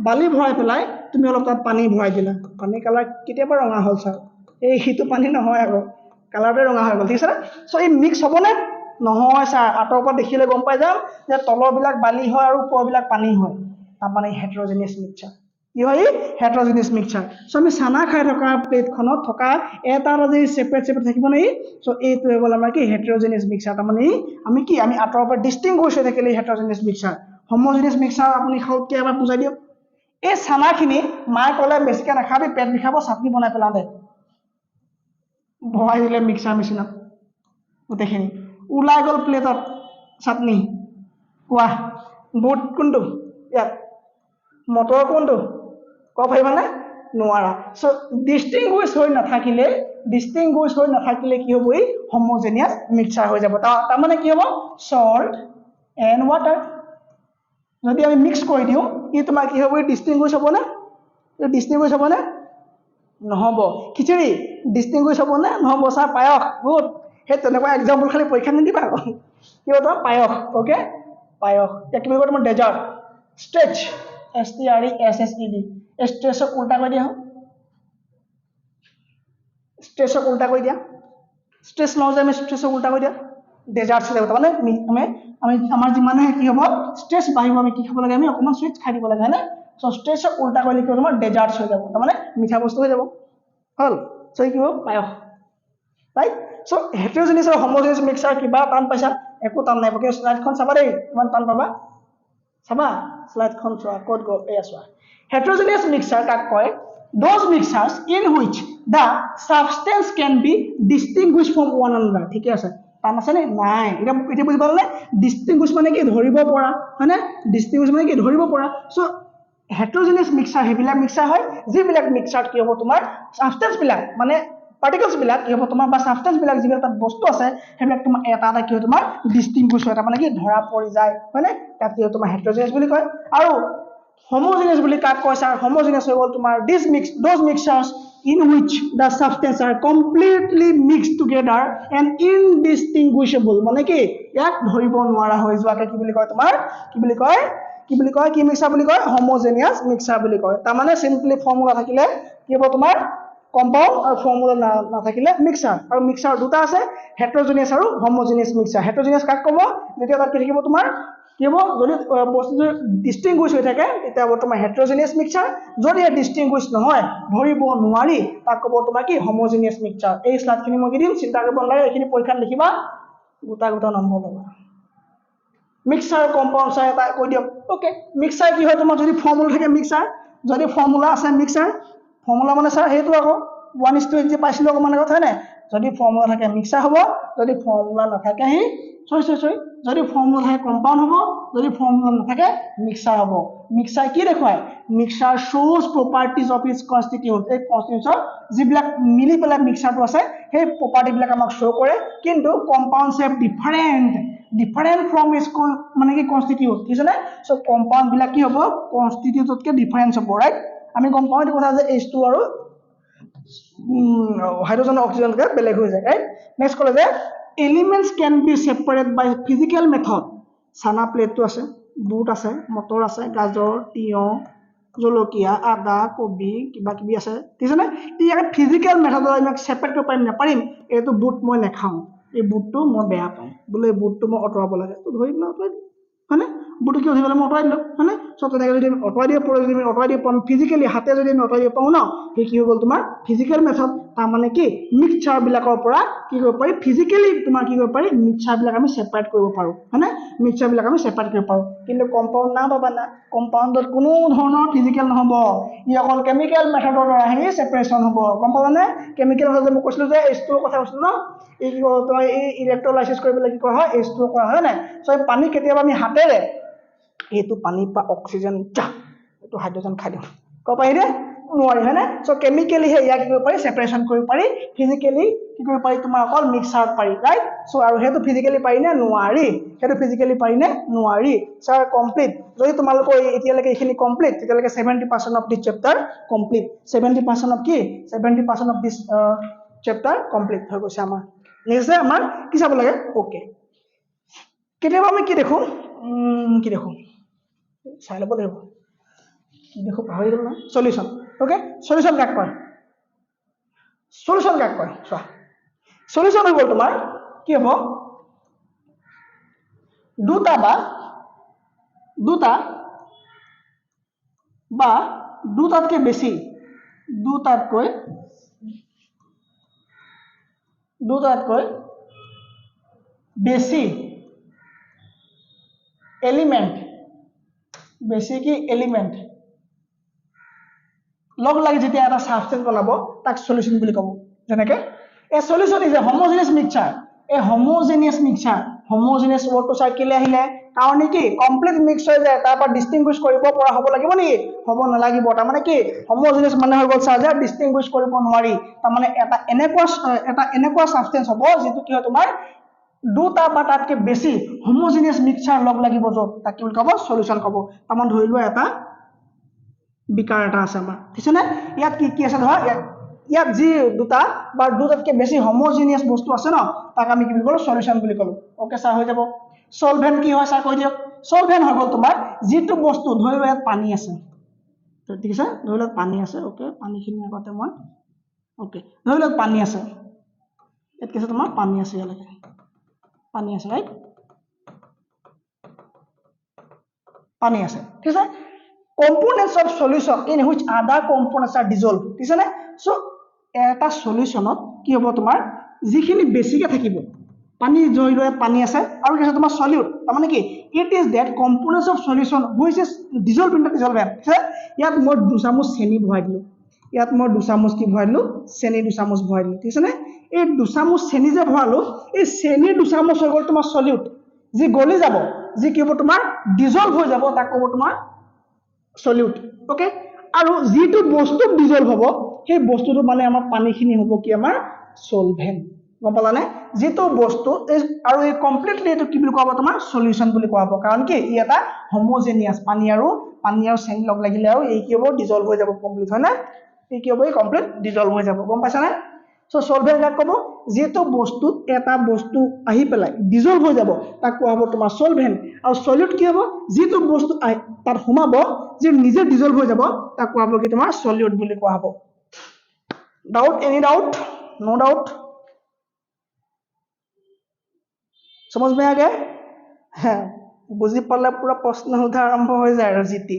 বালি ভৰাই পেলাই তুমি অলপ তাত পানী ভৰাই দিলা, পানী কালাৰ কেতিয়াবা ৰঙা হ'ল ছাৰ, সিটো পানী নহয় আকৌ, কালাৰটোৱে ৰঙা হৈ গ'ল, ঠিক আছে নে? চ' এই মিক্স হ'বনে? নহয় ছাৰ, আঁতৰৰ পৰা দেখিলে গম পাই যাম যে তলৰবিলাক বালি হয় আৰু ওপৰবিলাক পানী হয়, তাৰমানে হেটেৰ'জেনিয়াছ মিক্সাৰ। কি হয়? হেটেৰ'জেনিয়াছ মিক্সাৰ। চ' আমি চানা খাই থকা প্লেটখনত থকা এটা যদি ছেপাৰেট থাকিব নে? চ' এইটো হৈ গ'ল আমাৰ কি হেটেৰ'জেনিয়াছ মিক্সাৰ। তাৰমানে আমি আঁতৰৰ পৰা ডিষ্টিংগুইছ হৈ থাকিলে হেটেৰ'জেনিয়াছ মিক্সাৰ। হোমোজেনিয়াছ মিক্সাৰ আপুনি খাওঁতকৈ এবাৰ বুজাই দিয়ক। এই চানাখিনি মায়ে ক'লে বেছিকৈ নাখাবি, পেট বিষাব, চাটনি বনাই পেলাওঁ দে, ভৰাই দিলে মিক্সাৰ মেচিনত, গোটেইখিনি ওলাই গ'ল প্লেটত চাটনি। কোৱা বুট কোনটো, ইয়াত মটৰ কোনটো, ক'ব পাৰিবানে? নোৱাৰা। চ' ডিষ্টিংগুইছ হৈ নাথাকিলে কি হ'ব? এই হোমোজেনিয়াছ মিক্সাৰ হৈ যাব। তাৰমানে কি হ'ব? Salt and water. যদি আমি মিক্স কৰি দিওঁ, ই তোমাৰ কি হ'ব? ডিষ্টিংগুইছ হ'বনে? ডিষ্টিংগুইছ হ'বনে? নহ'ব। খিচিৰি ডিষ্টিংগুইছ হ'বনে? নহ'ব। ছাৰ পায়স, গুড, সেই তেনেকুৱা এক্সাম্পল খালি পৰীক্ষা নিদিবা আকৌ। কি হ'ব তোমাৰ? পায়স, অ'কে, পায়স। এতিয়া কি বুলি কয় তোমাৰ? ডেজাৰ্ট, ষ্ট্ৰেচ, STRESSED, এই ষ্ট্ৰেচক উল্টা কৰি দিয়া, ষ্ট্ৰেচক উল্টা কৰি দিয়া, ষ্ট্ৰেচ লওঁ যে আমি ষ্ট্ৰেচক উল্টা কৰি দিয়া, ডেজাৰ্টছ হৈ যাব। তাৰমানে আমাৰ যিমানে কি হ'ব, ষ্ট্ৰেচ বাঢ়িব, আমি কি খাব লাগে? আমি অকণমান চুইটছ খাই দিব লাগে, হয়নে? চ' ষ্ট্ৰেচক উল্টা কৰিলে কি হ'ব? তোমাৰ ডেজাৰ্টছ হৈ যাব, তাৰমানে মিঠা বস্তু হৈ যাব, হ'ল। চ' কি হ'ব? পায়স, ৰাইট? চ' হেটেৰ'জেনিয়াছ আৰু হোমোজেনিয়াছ মিক্সাৰ কিবা টান পাইছা? একো টান নাই, কিন্তু শ্লাইডখন চাবা দেই, ইমান টান পাবা, চাবা শ্লাইডখন চোৱা, ক'ত গ'ল? এয়া চোৱা। হেটেৰ'জেনিয়াছ মিক্সাৰ কাক কয়? Those mixtures in which the substance can be distinguished from one another. ঠিকে আছে, টান আছে নে? নাই। এতিয়া বুজি পালানে? ডিষ্টিংগুইছ মানে কি? ধৰিব পৰা, হয়নে? ডিষ্টিংগুইছ মানে কি? ধৰিব পৰা। চ' হেটেৰ'জেনিয়াছ মিক্সাৰ সেইবিলাক মিক্সাৰ হয় যিবিলাক মিক্সাৰত কি হ'ব? তোমাৰ ছাবষ্টেঞ্চবিলাক মানে পাৰ্টিকলছবিলাক কি হ'ব? তোমাৰ বা ছাবষ্টেঞ্চবিলাক যিবিলাক তাত বস্তু আছে সেইবিলাক তোমাৰ এটা কি হয়? তোমাৰ ডিষ্টিংগুইছ হয়, তাৰমানে কি? ধৰা পৰি যায়, হয়নে? তাত কি হয়? তোমাৰ হেটেৰ'জেনিয়াছ বুলি কয়। আৰু হোমোজেনিয়াছ বুলি কাক কয় ছাৰ? হোমোজেনিয়াছ হৈ গ'ল তোমাৰ those mixtures in which the substance are completely mixed together and indistinguishable, মানে কি? ইয়াক ধৰিব নোৱাৰা হৈ যোৱাকে কি বুলি কয়? তোমাৰ কি বুলি কয়? কি মিক্সাৰ বুলি কয়? হোমোজেনিয়াছ মিক্সাৰ বুলি কয়। তাৰমানে চিম্পলি ফৰ্মুলা থাকিলে কি হ'ব তোমাৰ? কম্পাউণ্ড আৰু ফৰ্মুলা নাথাকিলে মিক্সাৰ আৰু মিক্সাৰ দুটা আছে হেটেৰোজেনিয়াছ আৰু হোমোজেনিয়াছ মিক্সাৰ হেটেৰোজেনিয়াছ কাক ক'ব যেতিয়া তাত কি থাকিব তোমাৰ কি হ'ব যদি বস্তুটো ডিষ্টিংগুইছ হৈ থাকে তেতিয়া হ'ব তোমাৰ হেটেৰোজেনিয়াছ মিক্সাৰ যদি ডিষ্টিংগুইছ নহয় ধৰিব নোৱাৰি তাক ক'ব তোমাৰ কি হোমোজেনিয়াছ মিক্সাৰ এই স্লাইডখিনি মই দিম চিন্তা কৰিব নালাগে এইখিনি পৰীক্ষাত লিখিবা গোটা নম্বৰ ল'বা মিক্সাৰ কম্পাউণ্ড চাই এটা কৈ দিয়ক ওকে মিক্সাৰ কি হয় তোমাৰ যদি ফৰ্মুলা থাকে মিক্সাৰ যদি ফৰ্মুলা আছে মিক্সাৰ ফৰ্মুলা মানে ছাৰ সেইটো আকৌ 1:8 যে পাইছিলোঁ অকণমান আগত হয় নাই যদি ফৰ্মুলা থাকে মিক্সাৰ হ'ব যদি ফৰ্মুলা নাথাকে সি চৰি যদি ফৰ্মুলা থাকে কম্পাউণ্ড হ'ব যদি ফৰ্মুলা নাথাকে মিক্সাৰ হ'ব মিক্সাৰ কি দেখুৱায় mixer shows properties of its constituent এই কনষ্টিটিউশ্যন যিবিলাক মিলি পেলাই মিক্সাৰটো আছে সেই প্ৰপাৰ্টিবিলাক আমাক শ্ব' কৰে কিন্তু compounds have different from its মানে কি কনষ্টিটিউট ঠিক আছে নে চ' কম্পাউণ্ডবিলাক কি হ'ব কনষ্টিটিউটতকৈ ডিফাৰেঞ্চ হ'ব ৰাইট আমি গম পাওঁ এইটো কথা যে H2 আৰু হাইড্ৰোজেন অক্সিজেনকৈ বেলেগ হৈ যায় ৰাইট নেক্সট ক'লে যে elements can be separate by physical method চানা প্লেটটো আছে বুট আছে মটৰ আছে গাজৰ তিয়ঁহ জলকীয়া আদা কবি কিবা কিবি আছে ঠিক আছে নে ইয়াক ফিজিকেল মেথডত আমি ছেপাৰেট কৰিব পাৰিম নাপাৰিম এইটো বুট মই নাখাওঁ এই বুটটো মই বেয়া পাওঁ বোলে এই বুটটো মই আঁতৰাব লাগে তো ধৰি পেলাই আঁতৰাই দিম হয়নে বুটটো কিয় ধৰি পেলাই মই আঁতৰাই দিলোঁ হয়নে চ' তেনেকৈ যদি আমি আঁতৰাই দিব পাৰোঁ যদি আমি আঁতৰাই দিব পাৰোঁ ফিজিকেলি হাতে যদি আমি আঁতৰাই দিব পাৰোঁ ন সেই কি হৈ গ'ল তোমাৰ ফিজিকেল মেথড তাৰমানে কি মিক্সাৰবিলাকৰ পৰা কি কৰিব পাৰি ফিজিকেলি তোমাৰ কি কৰিব পাৰি মিক্সাৰবিলাক আমি ছেপাৰেট কৰিব পাৰোঁ হয়নে মিক্সাৰবিলাক আমি ছেপাৰেট কৰিব পাৰোঁ কিন্তু কম্পাউণ্ড না পাবা না কম্পাউণ্ডত কোনো ধৰণৰ ফিজিকেল নহ'ব ই অকল কেমিকেল মেথডৰ দ্বাৰাহে ছেপাৰেশ্যন হ'ব গম পালানে কেমিকেল মেথড মই কৈছিলোঁ যে H2 কথা কৈছিলোঁ ন এই কি তোমাৰ এই ইলেক্ট্ৰলাইচিছ কৰিবলৈ কি কৰা হয় H2 কৰা হয় নাই চ' এই পানী কেতিয়াবা আমি হাতেৰে এইটো পানীৰ পৰা অক্সিজেন এইটো হাইড্ৰোজেন খাই দিওঁ ক'ব পাৰি নে নোৱাৰি হয়নে চ' কেমিকেলিহে ইয়াক কি কৰিব পাৰি ছেপাৰেশ্যন কৰিব পাৰি ফিজিকেলি কি কৰিব পাৰি তোমাৰ অকল মিক্সাৰত পাৰি ৰাইট চ' আৰু সেইটো ফিজিকেলি পাৰিনে নোৱাৰি সেইটো ফিজিকেলি পাৰিনে নোৱাৰি ছাৰ কমপ্লিট যদি তোমালোকৰ এতিয়ালৈকে এইখিনি কমপ্লিট তেতিয়ালৈকে 70% of this chapter complete 70% of কি 70% অফ দিছ চেপ্টাৰ কমপ্লিট হৈ গৈছে আমাৰ নেক্সট আমাৰ কি চাব লাগে ওকে কেতিয়াবা আমি কি দেখোঁ চাই ল'ব লাগিব কি দেখোঁ পাহৰি গ'ল নহয় সলিউশ্যন ওকে সলিউশ্যন কাক কয় চোৱা সলিউশ্যন হৈ গ'ল তোমাৰ কি হ'ব দুটা বা দুটাতকৈ বেছি দুটাতকৈ বেছি এলিমেণ্ট বেছি কি এলিমেণ্ট লগ লাগি যেতিয়া এটা সাবষ্টেন্স বনাব তাক সলিউশ্যন বুলি ক'ব যেনেকৈ এ সলিউশ্যন ইজ এ হোমোজেনিয়াছ মিক্সচাৰ এই হোমোজেনিয়াছ ৱৰ্ডটো চাৰ্কিলে আহিলে কাৰণ কি কমপ্লিট মিক্স হৈ যায় তাৰ পৰা ডিষ্টিংগুইছ কৰিব পৰা হ'ব লাগিব নেকি হ'ব নালাগিব তাৰমানে কি হোমোজেনিয়াছ মানে হৈ গ'ল ছাৰ যে ডিষ্টিংগুইছ কৰিব নোৱাৰি তাৰমানে এটা এনেকুৱা সাবষ্টেন্স হ'ব যিটো কি হয় তোমাৰ দুটা বা তাতকৈ বেছি হোমোজেনিয়াছ মিক্সচাৰ লগ লাগিব য'ত তাক কি বুলি ক'ব সলিউশ্যন ক'ব তাৰমানে ধৰি লোৱা এটা বিকাৰ এটা আছে আমাৰ ঠিক আছে নে ইয়াত কি আছে ধৰা ইয়াত যি দুটা বা দুটাতকৈ বেছি হোমোজেনিয়াছ বস্তু আছে ন তাক আমি কি বুলি ক'লোঁ সলিউশ্যন বুলি ক'লোঁ ওকে ছাৰ হৈ যাব সলভেণ্ট কি হয় ছাৰ কৈ দিয়ক সলভেণ্ট হৈ গ'ল তোমাৰ যিটো বস্তু ধৰি লোৱা ইয়াত পানী আছে ঠিক আছে ধৰি লওক পানী আছে ওকে পানীখিনি আগতে মই ওকে ধৰি লওক পানী আছে ইয়াত কি আছে তোমাৰ পানী আছে ইয়ালৈকে পানী আছে ৰাইট পানী আছে ঠিক আছে components of solution in which other components are dissolved ঠিক আছে নে সো এটা সলিউশনত কি হ'ব তোমাৰ যিখিনি বেছিকে থাকিব পানী জয় লৈ পানী আছে আৰু কি আছে তোমাৰ সলিউট তাৰমানে কি it is that components of solution which is dissolved in the dissolvent ঠিক আছে ইয়াত মই 2 চামুচ চেনি ভৰাই দিলোঁ ইয়াত মই 2 চামুচ কি ভৰাই দিলোঁ চেনি 2 চামুচ ভৰাই দিলোঁ ঠিক আছে নে এই 2 চামুচ চেনি যে ভৰালো এই চেনি 2 চামুচ হৈ গ'ল তোমাৰ সলিউট যি গলি যাব যি কি হ'ব তোমাৰ ডিজলভ হৈ যাব তাক ক'ব তোমাৰ সলিউট ওকে আৰু যিটো বস্তু ডিজলভ হ'ব সেই বস্তুটো মানে আমাৰ পানীখিনি হ'ব কি আমাৰ সলভেন্ট গম পালানে যিটো বস্তু আৰু এই কমপ্লিটলি এইটো কি বুলি কোৱা হ'ব তোমাৰ সলিউশ্যন বুলি কোৱা হ'ব কাৰণ কি ই এটা হোমোজেনিয়াছ পানী আৰু চেনি লগ লাগিলে আৰু এই কি হ'ব ডিজলভ হৈ যাব কমপ্লিট হয় না এই কি হ'ব এই কমপ্লিট ডিজলভ হৈ যাব গম পাইছানে সো সলভেন্ট কাক ক'ব যিটো বস্তুত এটা বস্তু আহি পেলাই ডিজলভ হৈ যাব তাক কোৱা হ'ব তোমাৰ সলভেন্ট আৰু সলিউট কি হ'ব যিটো বস্তু তাত সোমাব যে নিজে ডিজলভ হৈ যাব তাক কোৱা হ'ব কি তোমাৰ সলিউট বুলি কোৱা হ'ব doubt any doubt no doubt समझ में आ गया हाँ बुझी पाले पूरा प्रश्न सोधा आरम्भ हो जाए और जीती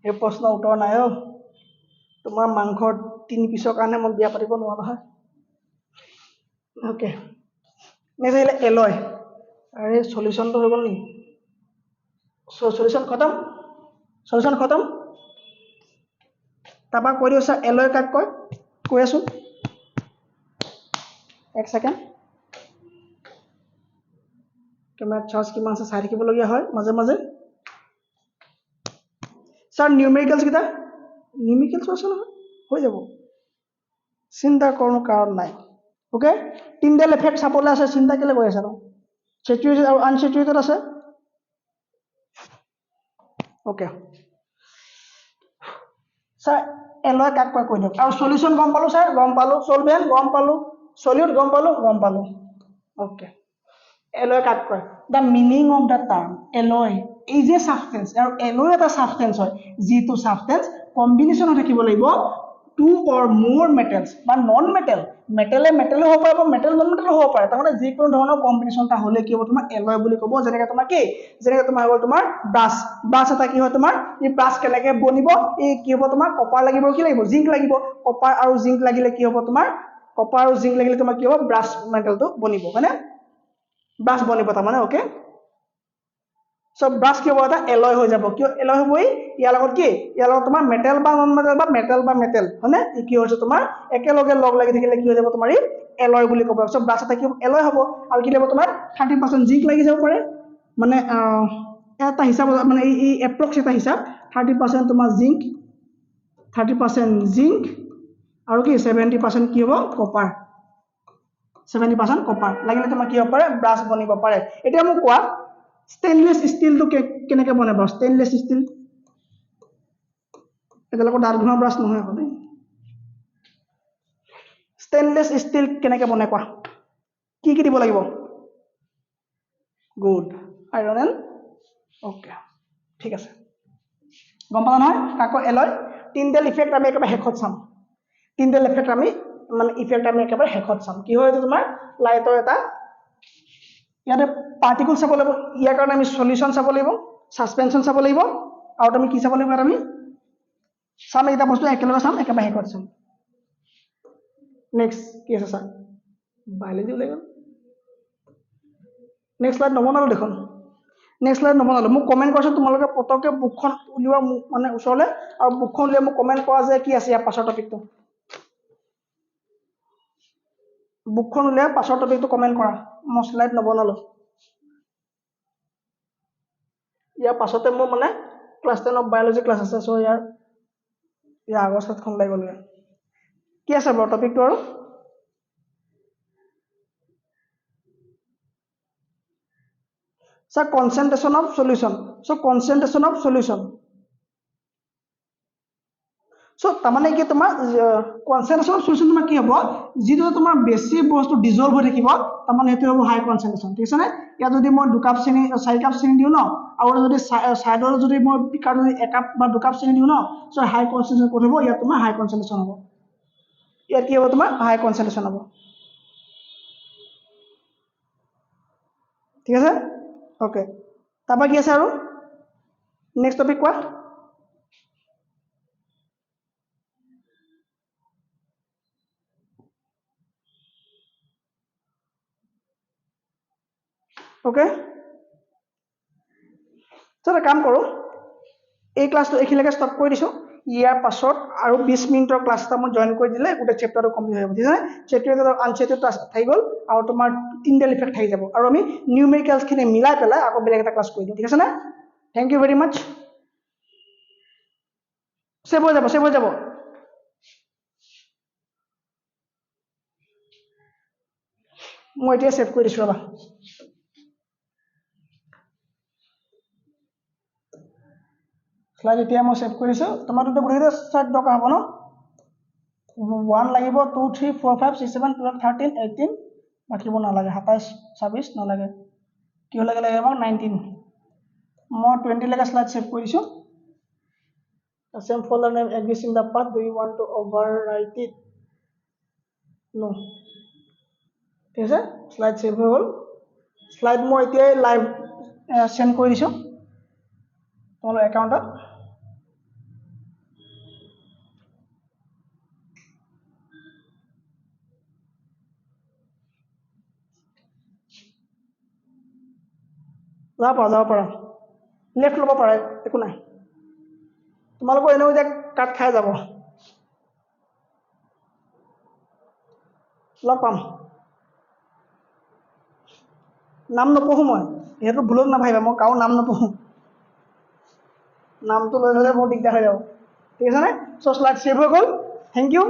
এই প্ৰশ্ন উত্তৰ নাই অ তোমাৰ মাংসৰ 3 পিছৰ কাৰণে মই বিয়া পাতিব নোৱাৰো হয় ओके नेक्स्ट আহিলে এলয় আরে সলিউশন তো হৈ গল নি সলিউশন খতম তাপা কৈ দিও স্যার এলয় কাক কয় কৈ আছো এক সেকেন্ড কেমেৰা চাৰ্জ কিমান আছে চাই থাকিবলগীয়া হয় মাজে মাজে স্যাৰ নিউমেৰিকেলছ কিটা নিউমেৰিকেলছ আছে নহয় হৈ যাব চিন্তা কোনো কাৰণ নাই ওকে টিন্ডেল এফেক্ট চাবলৈ আছে চিন্তা কেলে কৰি আছে ন স্যাচুৰেটেড আৰু আনস্যাচুৰেটেড আছে ওকে স্যাৰ এলয় কাক কয় কৈ দিয়ক আৰু সলিউশন গম পালো স্যার গম পালো সলভেন্ট গম পালো সলিউট গম পালো ওকে এলয় কাক কয় the meaning of the term alloy এই যে সাবস্টেন্স আৰু এলয় এটা সাবস্টেন্স হয় যিটো সাবস্টেন্স কম্বিনেশন থাকিব লাগিব টু অর মোর মেটেলস বা নন মেটেল মেটেলে হ'ব পাৰে বা মেটেল নন মেটেল হ'ব পাৰে তাৰমানে যিকোনো ধৰণৰ কম্বিনেশন এটা হলে কি হ'ব তোমাৰ এলয় বুলি ক'ব যেনেকৈ তোমাৰ কি যেনেকৈ তোমাৰ হ'ল তোমাৰ ব্ৰাছ এটা কি হয় তোমাৰ এই ব্ৰাছ কেনেকৈ বনিব এই কি হ'ব তোমাৰ কপাৰ লাগিব কি লাগিব জিংক লাগিব কপাৰ আৰু জিংক লাগিলে কি হ'ব তোমাৰ কপাৰ আৰু জিংক লাগিলে তোমাৰ কি হ'ব ব্ৰাছ মেটেলটো বনিব হয়নে ব্ৰাছ বনিব তাৰমানে ওকে সব ব্ৰাছ কি হ'ব এটা এলয় হৈ যাব কিয় এলয় হ'বই ইয়াৰ লগত কি ইয়াৰ লগত তোমাৰ মেটেল বা নন মেটেল বা মেটেল হয়নে ই কি হৈছে তোমাৰ একেলগে লগ লাগি থাকিলে কি হৈ যাব তোমাৰ ই এলয় বুলি ক'ব সব ব্ৰাছ এটা কি এলয় হ'ব আৰু কি লাগিব তোমাৰ 30% জিংক লাগি যাব পাৰে মানে এটা হিসাব মানে এই এপ্ৰক্স এটা হিসাব 30% তোমাৰ জিংক 30% জিংক আৰু কি 70% কি হ'ব কপাৰ 70% কপাৰ লাগিলে তোমাৰ কি হ'ব পাৰে ব্ৰাছ বনিব পাৰে এতিয়া মোক কোৱা স্টেইনলেস স্টিল তো কেনেকৈ বনাব স্টেইনলেস স্টিল এটালকো ডাল ঘুমা ব্ৰাছ নহয় হবে স্টেইনলেস স্টিল কেনেকৈ বনাই কোৱা কি দিব লাগিব গুড আইৰন এন্ড ওকে ঠিক আছে গম পালা নহয় কাকো এলয় টিন্ডেল ইফেক্ট আমি একেবাৰে শেষত চাম টিন্ডেল ইফেক্ট আমি মানে ইফেক্ট আমি একেবাৰে শেষত চাম কি হয় তোমাৰ লাইটৰ এটা ইয়াতে পাৰ্টিকল চাব লাগিব ইয়াৰ কাৰণে আমি সলিউশন চাব লাগিব সাসপেনশন চাব লাগিব আৰু আমি কি চাব লাগিব আমি চাম এটা বস্তু একেলগে চাম একেবাৰে শেষত চাম নেক্সট কি আছে স্যার বায়োলজি ওলাই গ'ল নেক্সট স্লাইড নবনালো দেখোন নেক্সট স্লাইড নবনালো মোক কমেন্ট কৰাচোন তোমালোকে পতকে বুকখন উলিওৱা মানে ওচৰলে আৰু বুকখন উলিয়াই মোক কমেন্ট কৰা যে কি আছে ইয়াৰ পাছৰ টপিকটো বুকখন উলিয়াই পাছৰ টপিকটো কমেন্ট কৰা মই স্লাইড নবনালো ইয়াৰ পাছতে মোৰ মানে ক্লাস 10 অফ বায়োলজি ক্লাস আছে সো ইয়াৰ আগৰ স্লাইডখন ওলাই গ'ল কি আছে বাৰু টপিকটো আৰু sir concentration of solution so concentration of solution so তাৰমানে কি তোমাৰ কনসেন্ট্ৰেশন অফ সলিউশন তোমাৰ কি হ'ব যিটো তোমাৰ বেছি বস্তু ডিজলভ হৈ থাকিব তাৰমানে সেইটো হ'ব হাই কনসেন্ট্রেশন ঠিক আছে নে ইয়া যদি মই 2 কাপ চেনি 4 কাপ চেনি দিও ন আৰু যদি সাইডৰ যদি মই বিকাৰ যদি 1 কাপ বা 2 কাপ চেনি দিও ন সো হাই কনসেন্ট্রেশন ক'ত হ'ব ইয়া তোমাৰ হাই কনসেন্ট্ৰেশন হ'ব ইয়া কি হ'ব তোমাৰ হাই কনসেন্ট্ৰেশন হ'ব ঠিক আছে ওকে তাৰপা কি আছে আৰু নেক্সট টপিক কোৱা ओके চল কাম কৰো এই ক্লাসটো এখিলৈকে ষ্টপ কৰি দিছো ইয়াৰ পাছত আৰু 20 মিনিটৰ ক্লাস এটা মই জয়েন কৰি দিলে গোটে চেপ্টাৰটো কমপ্লিট হৈ যাব ঠিক আছে চেপ্টাৰটো আৰু আনচেপ্টাৰটো থাকি গ'ল আৰু তোমাৰ টিন্ডেল ইফেক্ট থাকি যাব আৰু আমি নিউমেৰিকেলছ খিনি মিলাই পেলাই আকৌ বেলেগ এটা ক্লাস কৰি দিম ঠিক আছে না thank you very mass save হৈ যাব মই এতিয়া সেভ কৰি দিছো ৰবা স্লাইড এতিয়া মই সেভ কৰিছো তোমাৰটো গোটেইটো স্লাইড দৰকাৰ হ'ব ন 1 লাগিব 2 3 4 5 6 7 12 13 18 বাকিব নালাগে 27 26 নালাগে কি লাগে আমাক 19 মই 20 লৈকে স্লাইড সেভ কৰিছো Same folder name exists in the path. Do you want to overwrite it? No. ঠিক আছে শ্লাইড সেভ হৈ গ'ল শ্লাইড মই এতিয়াই লাইভ সেন্ড কৰি দিছোঁ তোমালোকৰ একাউণ্টত যাব পাৰা লেফ্ট ল'ব পাৰা একো নাই তোমালোকৰ এনেও এতিয়া কাট খাই যাব লগ পাম নাম নপঢ়োঁ মই যিহেতু ভুলত নাভাবিবা মই কাৰো নাম নপঢ়োঁ নামটো লৈ ল'লে বৰ দিগদাৰ হৈ যাব ঠিক আছে নে চ' শ্লাইড ছেভ হৈ গ'ল থেংক ইউ